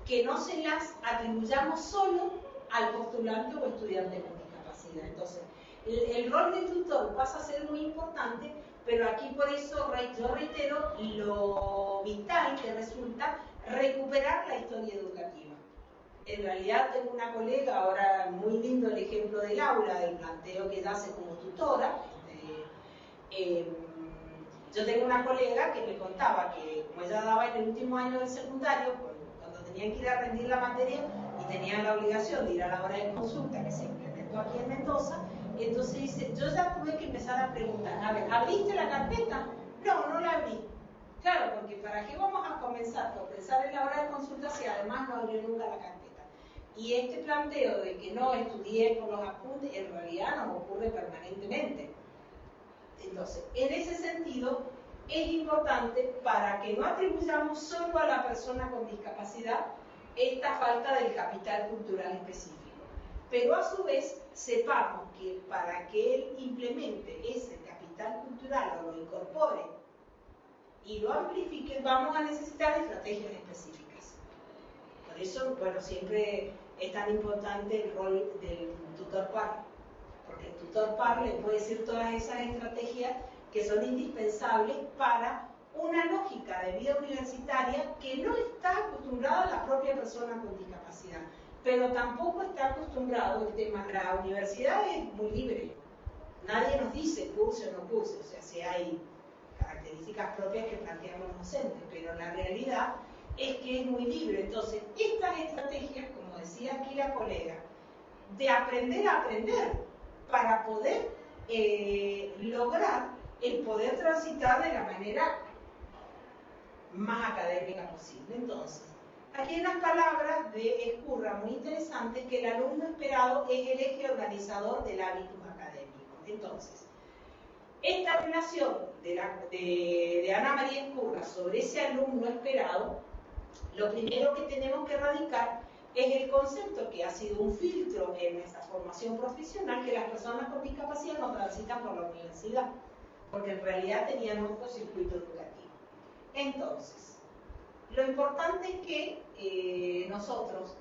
que no se las atribuyamos solo al postulante o estudiante con discapacidad. Entonces, el rol del tutor pasa a ser muy importante, pero aquí por eso yo reitero lo vital que resulta recuperar la historia educativa. En realidad tengo una colega, ahora muy lindo el ejemplo del aula, del planteo que ella hace como tutora. Yo tengo una colega que me contaba que como ella daba en el último año del secundario, cuando tenían que ir a rendir la materia y tenían la obligación de ir a la hora de consulta que se implementó aquí en Mendoza, entonces dice, yo ya tuve que empezar a preguntar, a ver, ¿abriste la carpeta? No la abrí. Claro, porque ¿para qué vamos a comenzar por pensar en la hora de consulta si además no abrió nunca la carpeta? Y este planteo de que no estudié por los apuntes, en realidad nos ocurre permanentemente. Entonces, en ese sentido, es importante para que no atribuyamos solo a la persona con discapacidad esta falta del capital cultural específico. Pero a su vez, sepamos que para que él implemente ese capital cultural o lo incorpore y lo amplifique, vamos a necesitar estrategias específicas. Por eso, bueno, siempre es tan importante el rol del tutor par, porque el tutor par le puede decir todas esas estrategias que son indispensables para una lógica de vida universitaria que no está acostumbrada a la propia persona con discapacidad, pero tampoco está acostumbrado el tema. La universidad es muy libre, nadie nos dice curse o no curse, o sea, si hay características propias que planteamos los docentes, pero la realidad es que es muy libre. Entonces, estas estrategias, como decía aquí la colega, de aprender a aprender, para poder lograr el poder transitar de la manera más académica posible. Entonces, aquí hay unas palabras de Escurra muy interesantes, que el alumno esperado es el eje organizador del hábitus académico. Entonces, esta relación de Ana María Escurra sobre ese alumno esperado, lo primero que tenemos que erradicar es el concepto que ha sido un filtro en nuestra formación profesional, que las personas con discapacidad no transitan por la universidad, porque en realidad tenían otro circuito educativo. Entonces, Lo importante es que nosotros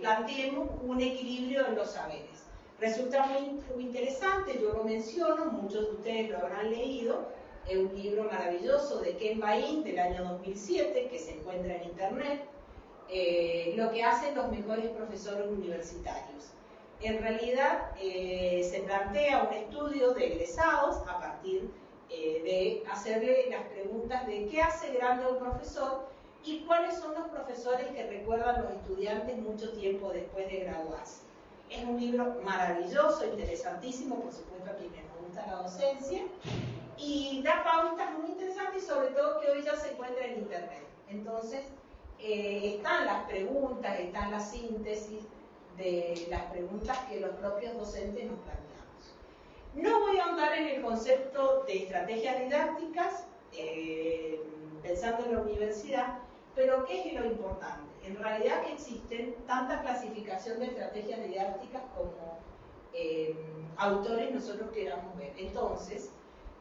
planteemos un equilibrio en los saberes. Resulta muy interesante, yo lo menciono, muchos de ustedes lo habrán leído, es un libro maravilloso de Ken Bain del año 2007 que se encuentra en internet, lo que hacen los mejores profesores universitarios. En realidad se plantea un estudio de egresados a partir de hacerle las preguntas de qué hace grande a un profesor y cuáles son los profesores que recuerdan los estudiantes mucho tiempo después de graduarse. Es un libro maravilloso, interesantísimo, por supuesto a quienes nos gusta la docencia, y da pautas muy interesantes y sobre todo que hoy ya se encuentra en internet. Entonces, están las preguntas, están las síntesis de las preguntas que los propios docentes nos planteamos. No voy a ahondar en el concepto de estrategias didácticas, pensando en la universidad, pero ¿qué es lo importante? En realidad que existen tanta clasificación de estrategias didácticas como autores nosotros queramos ver. Entonces,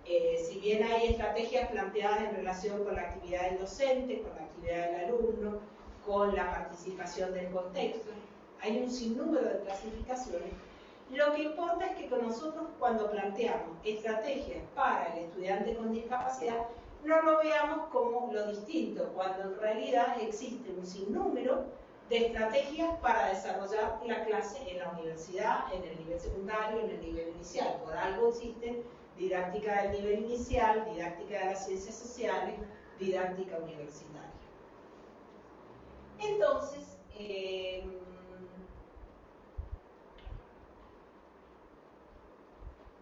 si bien hay estrategias planteadas en relación con la actividad del docente, con la actividad del alumno, con la participación del contexto, hay un sinnúmero de clasificaciones. Lo que importa es que con nosotros cuando planteamos estrategias para el estudiante con discapacidad, no lo veamos como lo distinto, cuando en realidad existe un sinnúmero de estrategias para desarrollar la clase en la universidad, en el nivel secundario, en el nivel inicial. Por algo existen didáctica del nivel inicial, didáctica de las ciencias sociales, didáctica universitaria. Entonces,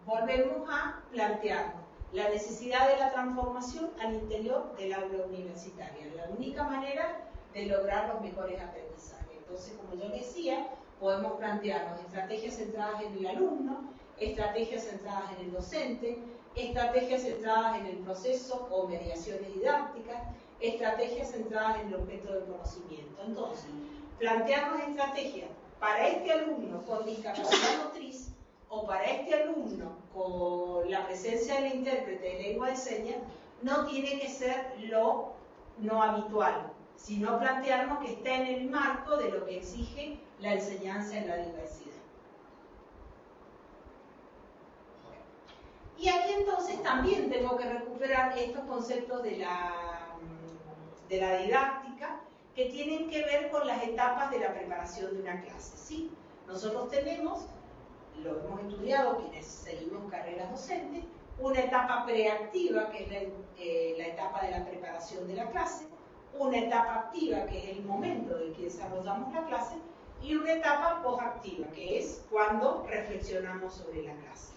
volvemos a plantearnos la necesidad de la transformación al interior del aula universitaria, la única manera de lograr los mejores aprendizajes. Entonces, como yo decía, podemos plantearnos estrategias centradas en el alumno, estrategias centradas en el docente, estrategias centradas en el proceso o mediaciones didácticas, estrategias centradas en el objeto del conocimiento. Entonces, plantearnos estrategias para este alumno con discapacidad motriz o para este alumno con la presencia del intérprete de lengua de señas no tiene que ser lo no habitual, sino plantearnos que está en el marco de lo que exige la enseñanza en la diversidad. Y aquí entonces también tengo que recuperar estos conceptos de la didáctica que tienen que ver con las etapas de la preparación de una clase, ¿sí? Nosotros tenemos, lo hemos estudiado quienes seguimos carreras docentes, una etapa preactiva que es la etapa de la preparación de la clase, una etapa activa que es el momento en que desarrollamos la clase y una etapa posactiva que es cuando reflexionamos sobre la clase.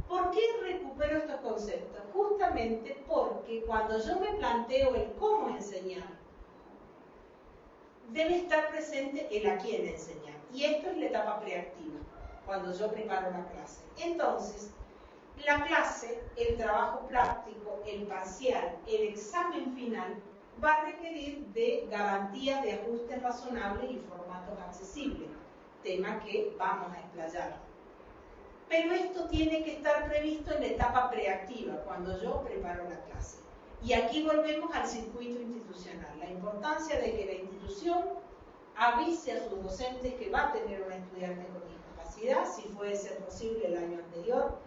¿Por qué recupero estos conceptos? Justamente porque cuando yo me planteo el cómo enseñar, debe estar presente el a quién enseñar. Y esto es la etapa preactiva, cuando yo preparo la clase. Entonces, la clase, el trabajo práctico, el parcial, el examen final, va a requerir de garantías de ajustes razonables y formatos accesibles, tema que vamos a explayar. Pero esto tiene que estar previsto en la etapa preactiva, cuando yo preparo la clase. Y aquí volvemos al circuito institucional, la importancia de que la institución avise a sus docentes que va a tener un estudiante con discapacidad, si puede ser posible el año anterior,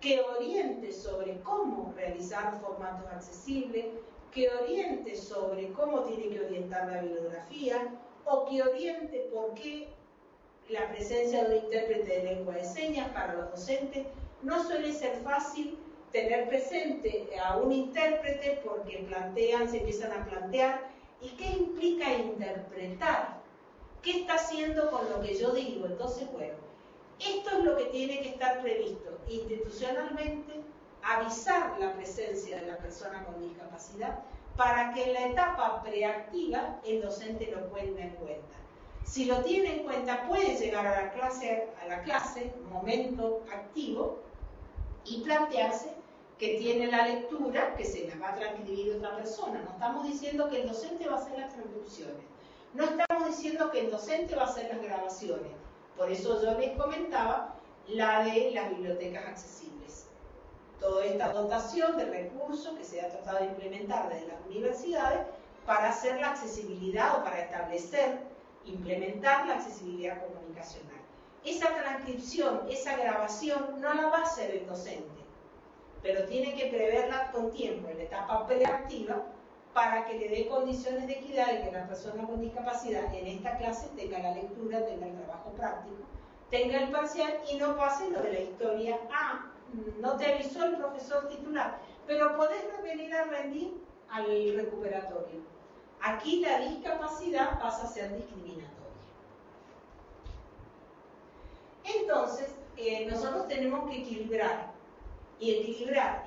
que oriente sobre cómo realizar formatos accesibles, que oriente sobre cómo tiene que orientar la bibliografía, o que oriente por qué la presencia de un intérprete de lengua de señas para los docentes no suele ser fácil tener presente a un intérprete porque se empiezan a plantear, ¿y qué implica interpretar? ¿Qué está haciendo con lo que yo digo? Entonces, bueno, esto es lo que tiene que estar previsto institucionalmente, avisar la presencia de la persona con discapacidad para que en la etapa preactiva el docente lo tenga en cuenta. Si lo tiene en cuenta, puede llegar a la clase, momento activo, y plantearse que tiene la lectura, que se la va a transcribir otra persona. No estamos diciendo que el docente va a hacer las transcripciones, no estamos diciendo que el docente va a hacer las grabaciones. Por eso yo les comentaba la de las bibliotecas accesibles. Toda esta dotación de recursos que se ha tratado de implementar desde las universidades para hacer la accesibilidad o para establecer, implementar la accesibilidad comunicacional. Esa transcripción, esa grabación no la va a hacer el docente, pero tiene que preverla con tiempo en la etapa preactiva para que le dé condiciones de equidad de que la persona con discapacidad en esta clase tenga la lectura, tenga el trabajo práctico, tenga el parcial y no pase lo de la historia. Ah, no te avisó el profesor titular, pero podés venir a rendir al recuperatorio. Aquí la discapacidad pasa a ser discriminatoria. Entonces, nosotros tenemos que equilibrar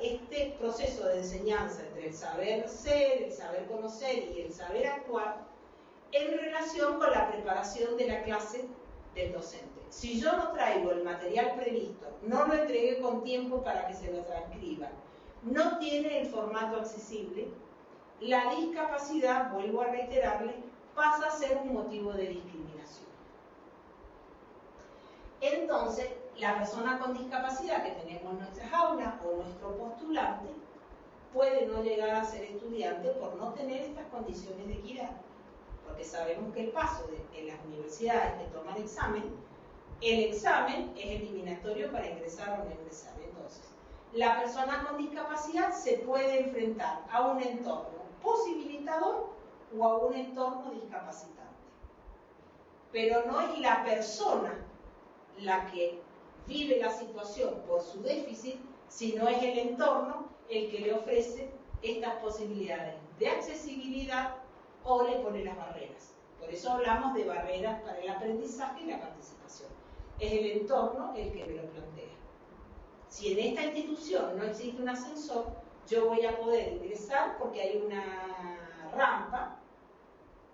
este proceso de enseñanza entre el saber ser, el saber conocer y el saber actuar en relación con la preparación de la clase del docente. Si yo no traigo el material previsto, no lo entregué con tiempo para que se lo transcriban, no tiene el formato accesible, la discapacidad, vuelvo a reiterarle, pasa a ser un motivo de discriminación. Entonces, la persona con discapacidad que tenemos en nuestras aulas o nuestro postulante puede no llegar a ser estudiante por no tener estas condiciones de equidad, porque sabemos que el paso en las universidades que toman el examen es eliminatorio para ingresar o no ingresar. Entonces, la persona con discapacidad se puede enfrentar a un entorno posibilitador o a un entorno discapacitante, pero no es la persona la que vive la situación por su déficit, sino es el entorno el que le ofrece estas posibilidades de accesibilidad o le pone las barreras. Por eso hablamos de barreras para el aprendizaje y la participación. Es el entorno el que me lo plantea. Si en esta institución no existe un ascensor, yo voy a poder ingresar porque hay una rampa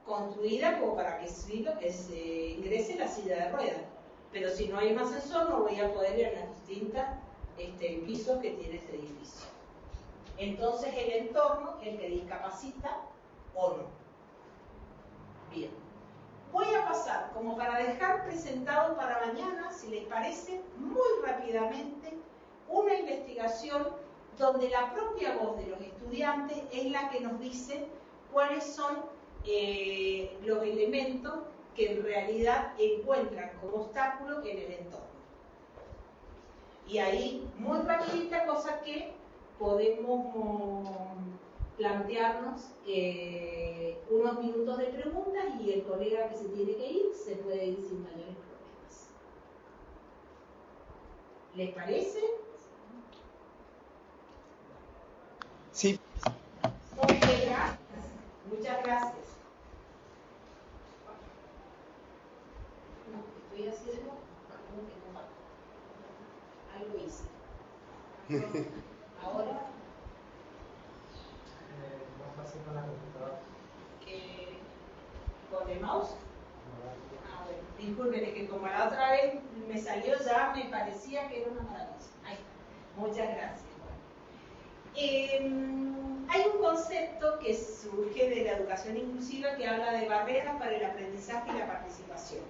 construida como para que se ingrese la silla de ruedas. Pero si no hay un ascensor, no voy a poder ir a las distintas pisos que tiene este edificio. Entonces, el entorno, el que discapacita o no. Bien. Voy a pasar, como para dejar presentado para mañana, si les parece, muy rápidamente, una investigación donde la propia voz de los estudiantes es la que nos dice cuáles son los elementos que en realidad encuentran como obstáculo en el entorno. Y ahí, muy rapidita, cosa que podemos plantearnos unos minutos de preguntas y el colega que se tiene que ir se puede ir sin mayores problemas. ¿Les parece? Sí. Muy bien, gracias. Muchas gracias. Estoy haciendo algo hice. Ahora Vamos a hacer con la computadora. ¿Con el mouse? Ah, bueno, disculpen, es que como la otra vez me salió ya, me parecía que era una maravilla. Ahí está. Muchas gracias. Hay un concepto que surge de la educación inclusiva que habla de barreras para el aprendizaje y la participación.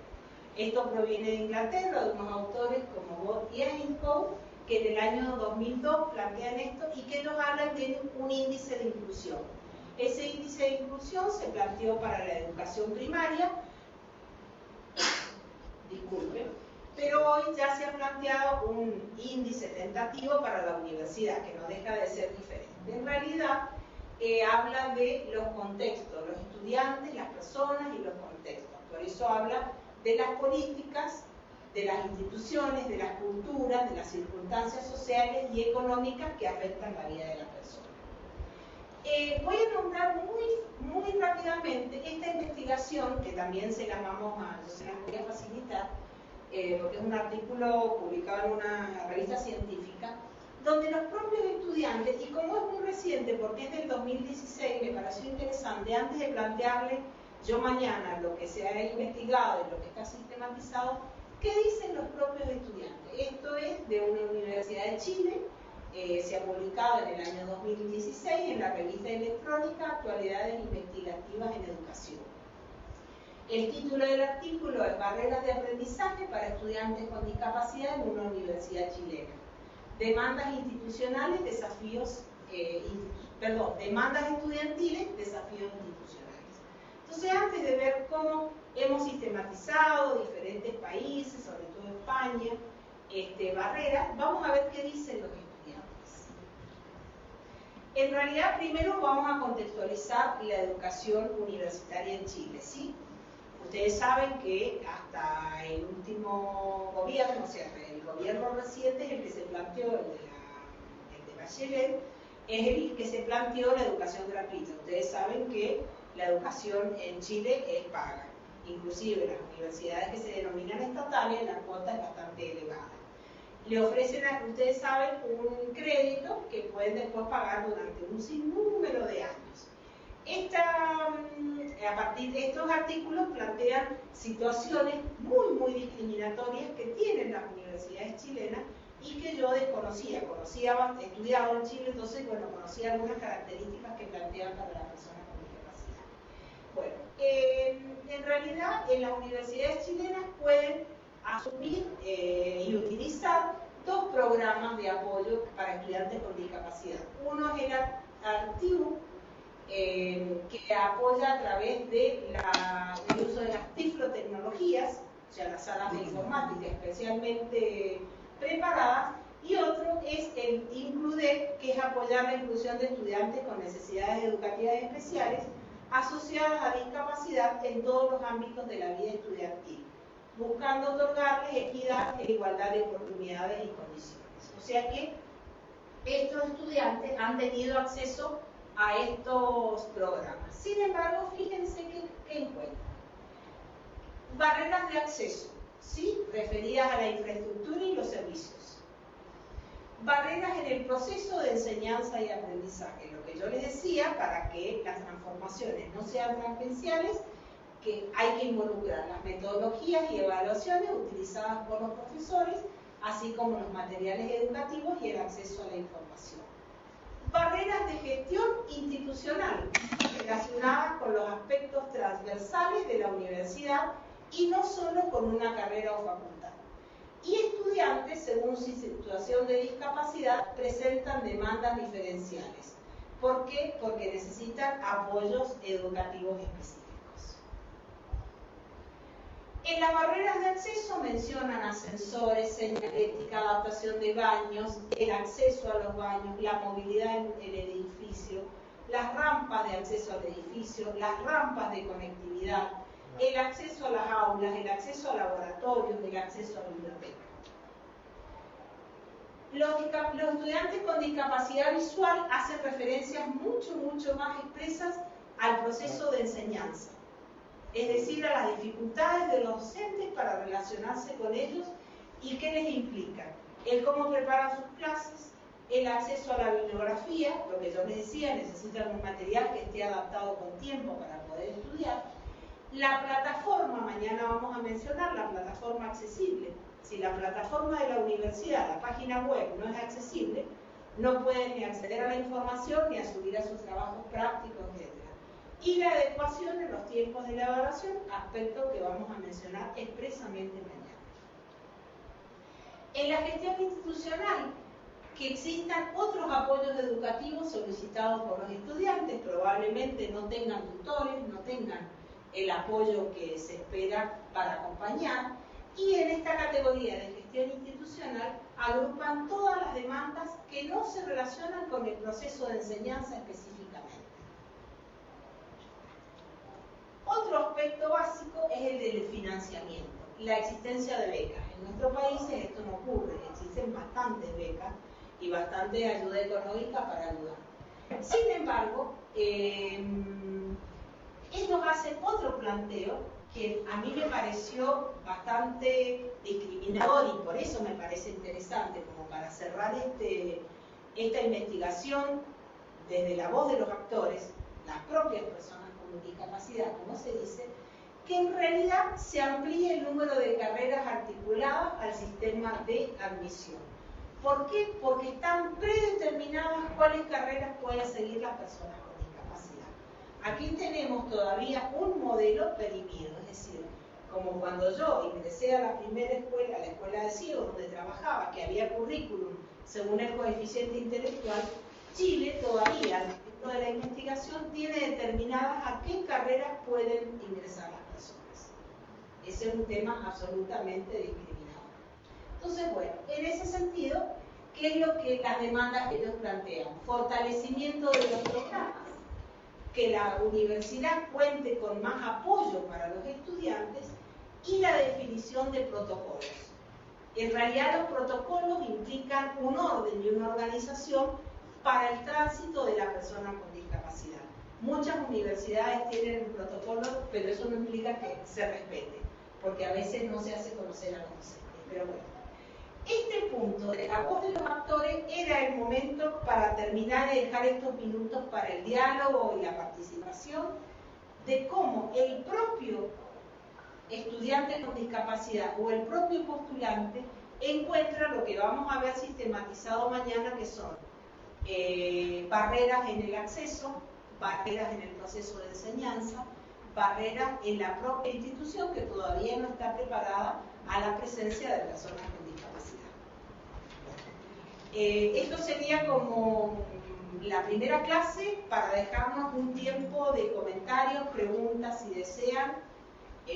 Esto proviene de Inglaterra, de unos autores como Bott y Einhoff, que en el año 2002 plantean esto y que nos hablan de un índice de inclusión. Ese índice de inclusión se planteó para la educación primaria, disculpen, pero hoy ya se ha planteado un índice tentativo para la universidad, que no deja de ser diferente. En realidad, habla de los contextos, los estudiantes, las personas y los contextos. Por eso habla de las políticas, de las instituciones, de las culturas, de las circunstancias sociales y económicas que afectan la vida de la persona. Voy a nombrar muy rápidamente esta investigación, que también se la yo se la voy a facilitar, porque es un artículo publicado en una revista científica, donde los propios estudiantes, y como es muy reciente, porque es del 2016, me pareció interesante, antes de plantearle yo mañana lo que se ha investigado y lo que está sistematizado, ¿qué dicen los propios estudiantes? Esto es de una universidad de Chile, se ha publicado en el año 2016 en la revista electrónica Actualidades Investigativas en Educación. El título del artículo es Barreras de aprendizaje para estudiantes con discapacidad en una universidad chilena. Demandas institucionales, desafíos demandas estudiantiles, desafíos institucionales. Entonces, antes de ver cómo hemos sistematizado diferentes países, sobre todo España, barreras, vamos a ver qué dicen los estudiantes. En realidad, primero vamos a contextualizar la educación universitaria en Chile, ¿sí? Ustedes saben que hasta el último gobierno, o sea, el gobierno reciente es el que se planteó, el de Bachelet, es el que se planteó la educación gratuita. Ustedes saben que la educación en Chile es paga. Inclusive las universidades que se denominan estatales, la cuota es bastante elevada. Le ofrecen, ustedes saben, un crédito que pueden después pagar durante un sinnúmero de años. A partir de estos artículos plantean situaciones muy discriminatorias que tienen las universidades chilenas y que yo desconocía. He estudiado en Chile, entonces, bueno, conocía algunas características que plantean para las personas con discapacidad. Bueno, en realidad, en las universidades chilenas pueden asumir y utilizar dos programas de apoyo para estudiantes con discapacidad. Uno es el ARTIU, que apoya a través del uso de las tiflotecnologías, o sea, las salas de informática especialmente preparadas, y otro es el INCLUDEC, que es apoyar la inclusión de estudiantes con necesidades educativas especiales asociadas a discapacidad en todos los ámbitos de la vida estudiantil, buscando otorgarles equidad e igualdad de oportunidades y condiciones. O sea que estos estudiantes han tenido acceso a estos programas. Sin embargo, fíjense que encuentran barreras de acceso, ¿sí? Referidas a la infraestructura y los servicios. Barreras en el proceso de enseñanza y aprendizaje, lo que yo les decía, para que las transformaciones no sean tangenciales, que hay que involucrar las metodologías y evaluaciones utilizadas por los profesores, así como los materiales educativos y el acceso a la información. Barreras de gestión institucional relacionadas con los aspectos transversales de la universidad y no solo con una carrera o facultad. Y estudiantes, según su situación de discapacidad, presentan demandas diferenciales. ¿Por qué? Porque necesitan apoyos educativos específicos. En las barreras de acceso mencionan ascensores, señalética, adaptación de baños, el acceso a los baños, la movilidad en el edificio, las rampas de acceso al edificio, las rampas de conectividad, el acceso a las aulas, el acceso a laboratorios, el acceso a bibliotecas. Los estudiantes con discapacidad visual hacen referencias mucho más expresas al proceso de enseñanza. Es decir, a las dificultades de los docentes para relacionarse con ellos y qué les implica. El cómo preparan sus clases, el acceso a la bibliografía, lo que yo les decía, necesitan un material que esté adaptado con tiempo para poder estudiar. La plataforma, mañana vamos a mencionar la plataforma accesible. Si la plataforma de la universidad, la página web, no es accesible, no pueden ni acceder a la información ni a subir a sus trabajos prácticos, etc. Y la adecuación en los tiempos de la evaluación, aspecto que vamos a mencionar expresamente mañana. En la gestión institucional, que existan otros apoyos educativos solicitados por los estudiantes, probablemente no tengan tutores, no tengan el apoyo que se espera para acompañar, y en esta categoría de gestión institucional agrupan todas las demandas que no se relacionan con el proceso de enseñanza específicamente. Otro aspecto básico es el del financiamiento, la existencia de becas. En nuestros países esto no ocurre, existen bastantes becas y bastante ayuda económica para ayudar. Sin embargo, ellos hacen otro planteo que a mí me pareció bastante discriminador y por eso me parece interesante, como para cerrar esta investigación desde la voz de los actores, las propias personas con discapacidad, como se dice, que en realidad se amplíe el número de carreras articuladas al sistema de admisión. ¿Por qué? Porque están predeterminadas cuáles carreras pueden seguir las personas con discapacidad. Aquí tenemos todavía un modelo perimido, es decir, como cuando yo ingresé a la primera escuela, a la escuela de ciegos donde trabajaba, que había currículum según el coeficiente intelectual, Chile todavía carreras pueden ingresar las personas. Ese es un tema absolutamente discriminador. Entonces, bueno, en ese sentido, ¿qué es lo que las demandas que ellos plantean? Fortalecimiento de los programas, que la universidad cuente con más apoyo para los estudiantes y la definición de protocolos. En realidad los protocolos implican un orden y una organización para el tránsito de la persona con discapacidad. Muchas universidades tienen protocolos, pero eso no implica que se respete, porque a veces no se hace conocer a los docentes. Pero bueno, este punto de apoyo de los actores era el momento para terminar y dejar estos minutos para el diálogo y la participación de cómo el propio estudiante con discapacidad o el propio postulante encuentra lo que vamos a ver sistematizado mañana, que son barreras en el acceso, barreras en el proceso de enseñanza, barreras en la propia institución que todavía no está preparada a la presencia de personas con discapacidad. Esto sería como la primera clase para dejarnos un tiempo de comentarios, preguntas si desean.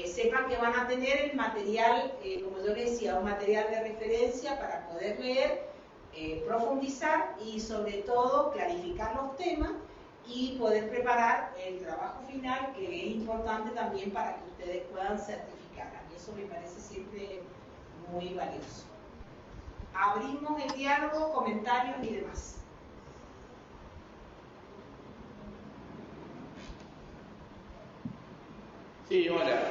Sepan que van a tener el material, como yo les decía, un material de referencia para poder leer, profundizar y sobre todo clarificar los temas y poder preparar el trabajo final, que es importante también para que ustedes puedan certificar. A mí eso me parece siempre muy valioso. Abrimos el diálogo, comentarios y demás. Sí, hola.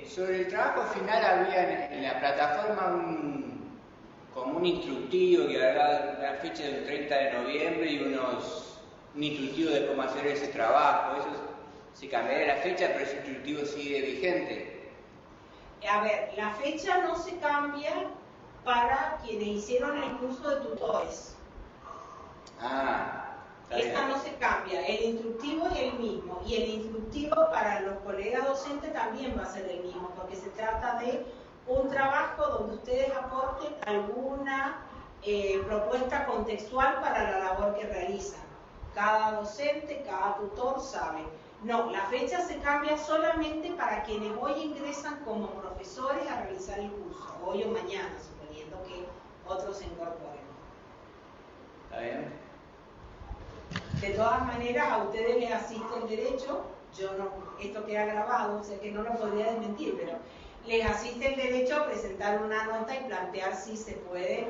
Sobre el trabajo final había en la plataforma como un instructivo que hablaba la fecha del 30 de noviembre y un instructivo de cómo hacer ese trabajo. Eso se cambiaría la fecha, pero ese instructivo sigue vigente. A ver, la fecha no se cambia para quienes hicieron el curso de tutores. Esta no se cambia, el instructivo es el mismo y el instructivo para los colegas docentes también va a ser el mismo, porque se trata de un trabajo donde ustedes aporten alguna propuesta contextual para la labor que realizan. Cada docente, cada tutor sabe. No, la fecha se cambia solamente para quienes hoy ingresan como profesores a realizar el curso, hoy o mañana, suponiendo que otros se incorporen. ¿Está bien? De todas maneras, a ustedes les asiste el derecho, yo no, esto queda grabado, sé que no lo podría desmentir, pero les asiste el derecho a presentar una nota y plantear si se puede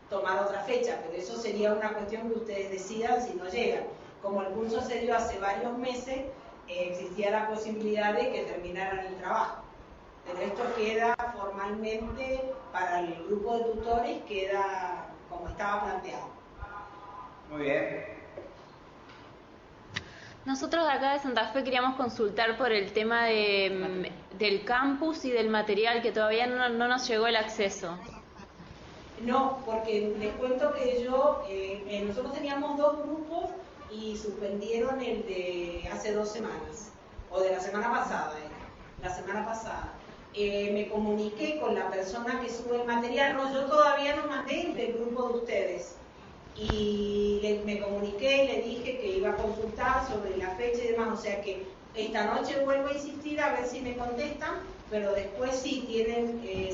tomar otra fecha, pero eso sería una cuestión que ustedes decidan si no llegan. Como el curso se dio hace varios meses, existía la posibilidad de que terminaran el trabajo. Pero esto queda formalmente para el grupo de tutores, queda como estaba planteado. Muy bien. Nosotros de acá de Santa Fe queríamos consultar por el tema del campus y del material, que todavía no nos llegó el acceso. No, porque les cuento que nosotros teníamos 2 grupos y suspendieron el de hace 2 semanas, o de la semana pasada, la semana pasada. Me comuniqué con la persona que sube el material, no, yo todavía no mandé el del grupo de ustedes. Y me comuniqué y le dije que iba a consultar sobre la fecha y demás, o sea que esta noche vuelvo a insistir a ver si me contestan, pero después sí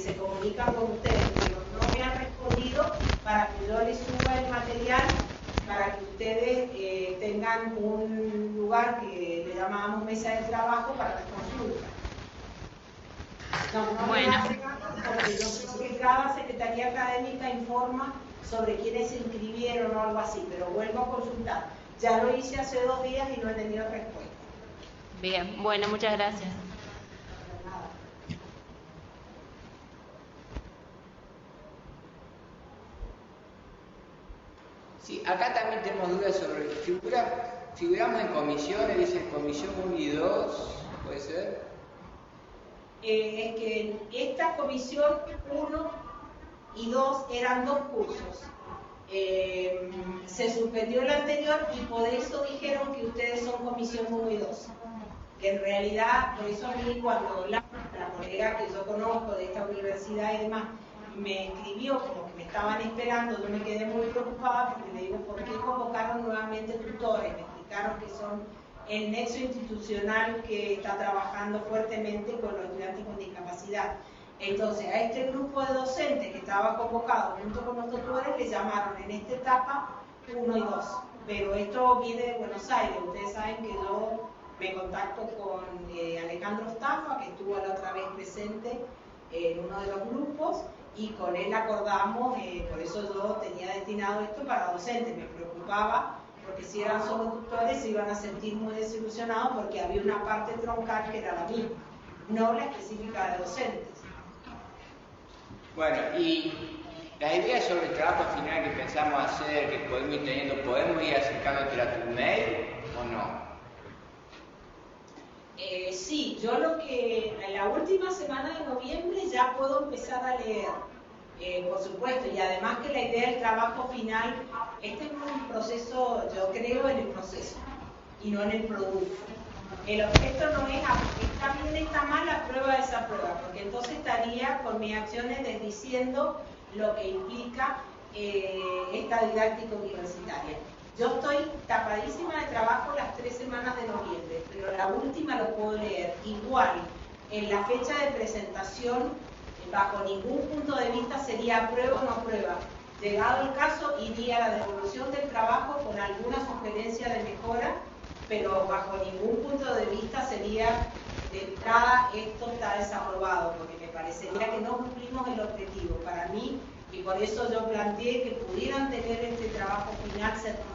se comunican con ustedes, pero no me han respondido para que yo les suba el material, para que ustedes tengan un lugar que le llamábamos mesa de trabajo para las consultas. No bueno. me hace caso porque yo creo que cada secretaría académica informa sobre quiénes se inscribieron o algo así, pero vuelvo a consultar. Ya lo hice hace 2 días y no he tenido respuesta. Bien, bueno, muchas gracias. Sí, acá también tenemos dudas sobre figuramos en comisiones, dicen comisión 1 y 2, ¿puede ser? Es que esta comisión 1 y 2 eran 2 cursos. Se suspendió el anterior y por eso dijeron que ustedes son comisión 1 y 2. Que en realidad, por eso a mí cuando la colega que yo conozco de esta universidad y demás me escribió como que me estaban esperando, yo me quedé muy preocupada porque le digo, ¿por qué convocaron nuevamente tutores? Me explicaron que son el nexo institucional que está trabajando fuertemente con los estudiantes con discapacidad. Entonces, a este grupo de docentes que estaba convocado junto con los tutores le llamaron en esta etapa 1 y 2. Pero esto viene de Buenos Aires. Ustedes saben que yo me contacto con Alejandro Stafa, que estuvo la otra vez presente en uno de los grupos, y con él acordamos, por eso yo tenía destinado esto para docentes. Me preocupaba porque si eran solo tutores se iban a sentir muy desilusionados porque había una parte troncal que era la misma, no la específica de docentes. Bueno, y la idea sobre el trabajo final que pensamos hacer, que podemos ir teniendo, ¿podemos ir acercándote a tu mail o no? Sí, yo lo que en la última semana de noviembre ya puedo empezar a leer, por supuesto, y además que la idea del trabajo final, este es un proceso, yo creo en el proceso y no en el producto. El objeto no es, está bien, está mal, aprueba esa prueba, porque entonces estaría con mis acciones desdiciendo lo que implica esta didáctica universitaria. Yo estoy tapadísima de trabajo las 3 semanas de noviembre, pero la última lo puedo leer. Igual, en la fecha de presentación, bajo ningún punto de vista sería aprueba o no aprueba. Llegado el caso, iría a la devolución del trabajo con alguna sugerencia de mejora, pero bajo ningún punto de vista sería de entrada esto está desaprobado, porque me parecería que no cumplimos el objetivo. Para mí, y por eso yo planteé que pudieran tener este trabajo final certificado.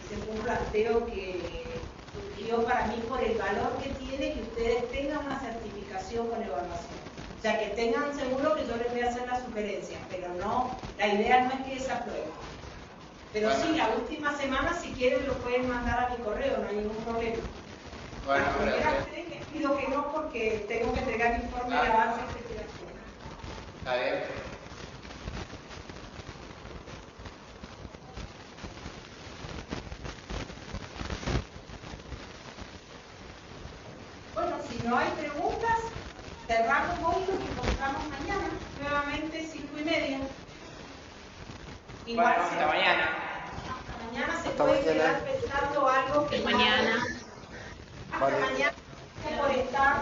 Ese fue un planteo que surgió para mí por el valor que tiene que ustedes tengan una certificación con evaluación. O sea, que tengan seguro que yo les voy a hacer las sugerencias, pero no, la idea no es que desaprueben. Pero bueno, sí, la última semana, si quieren, lo pueden mandar a mi correo, no hay ningún problema. Bueno, la primera vez les pido que no, porque tengo que entregar informe de avance de investigación. Está bien. Bueno, si no hay preguntas, cerramos hoy y nos encontramos mañana, nuevamente 5:30. Bueno, hasta mañana. Hasta mañana se Hasta puede mañana. quedar pensando algo que Mañana. Hasta mañana por estar.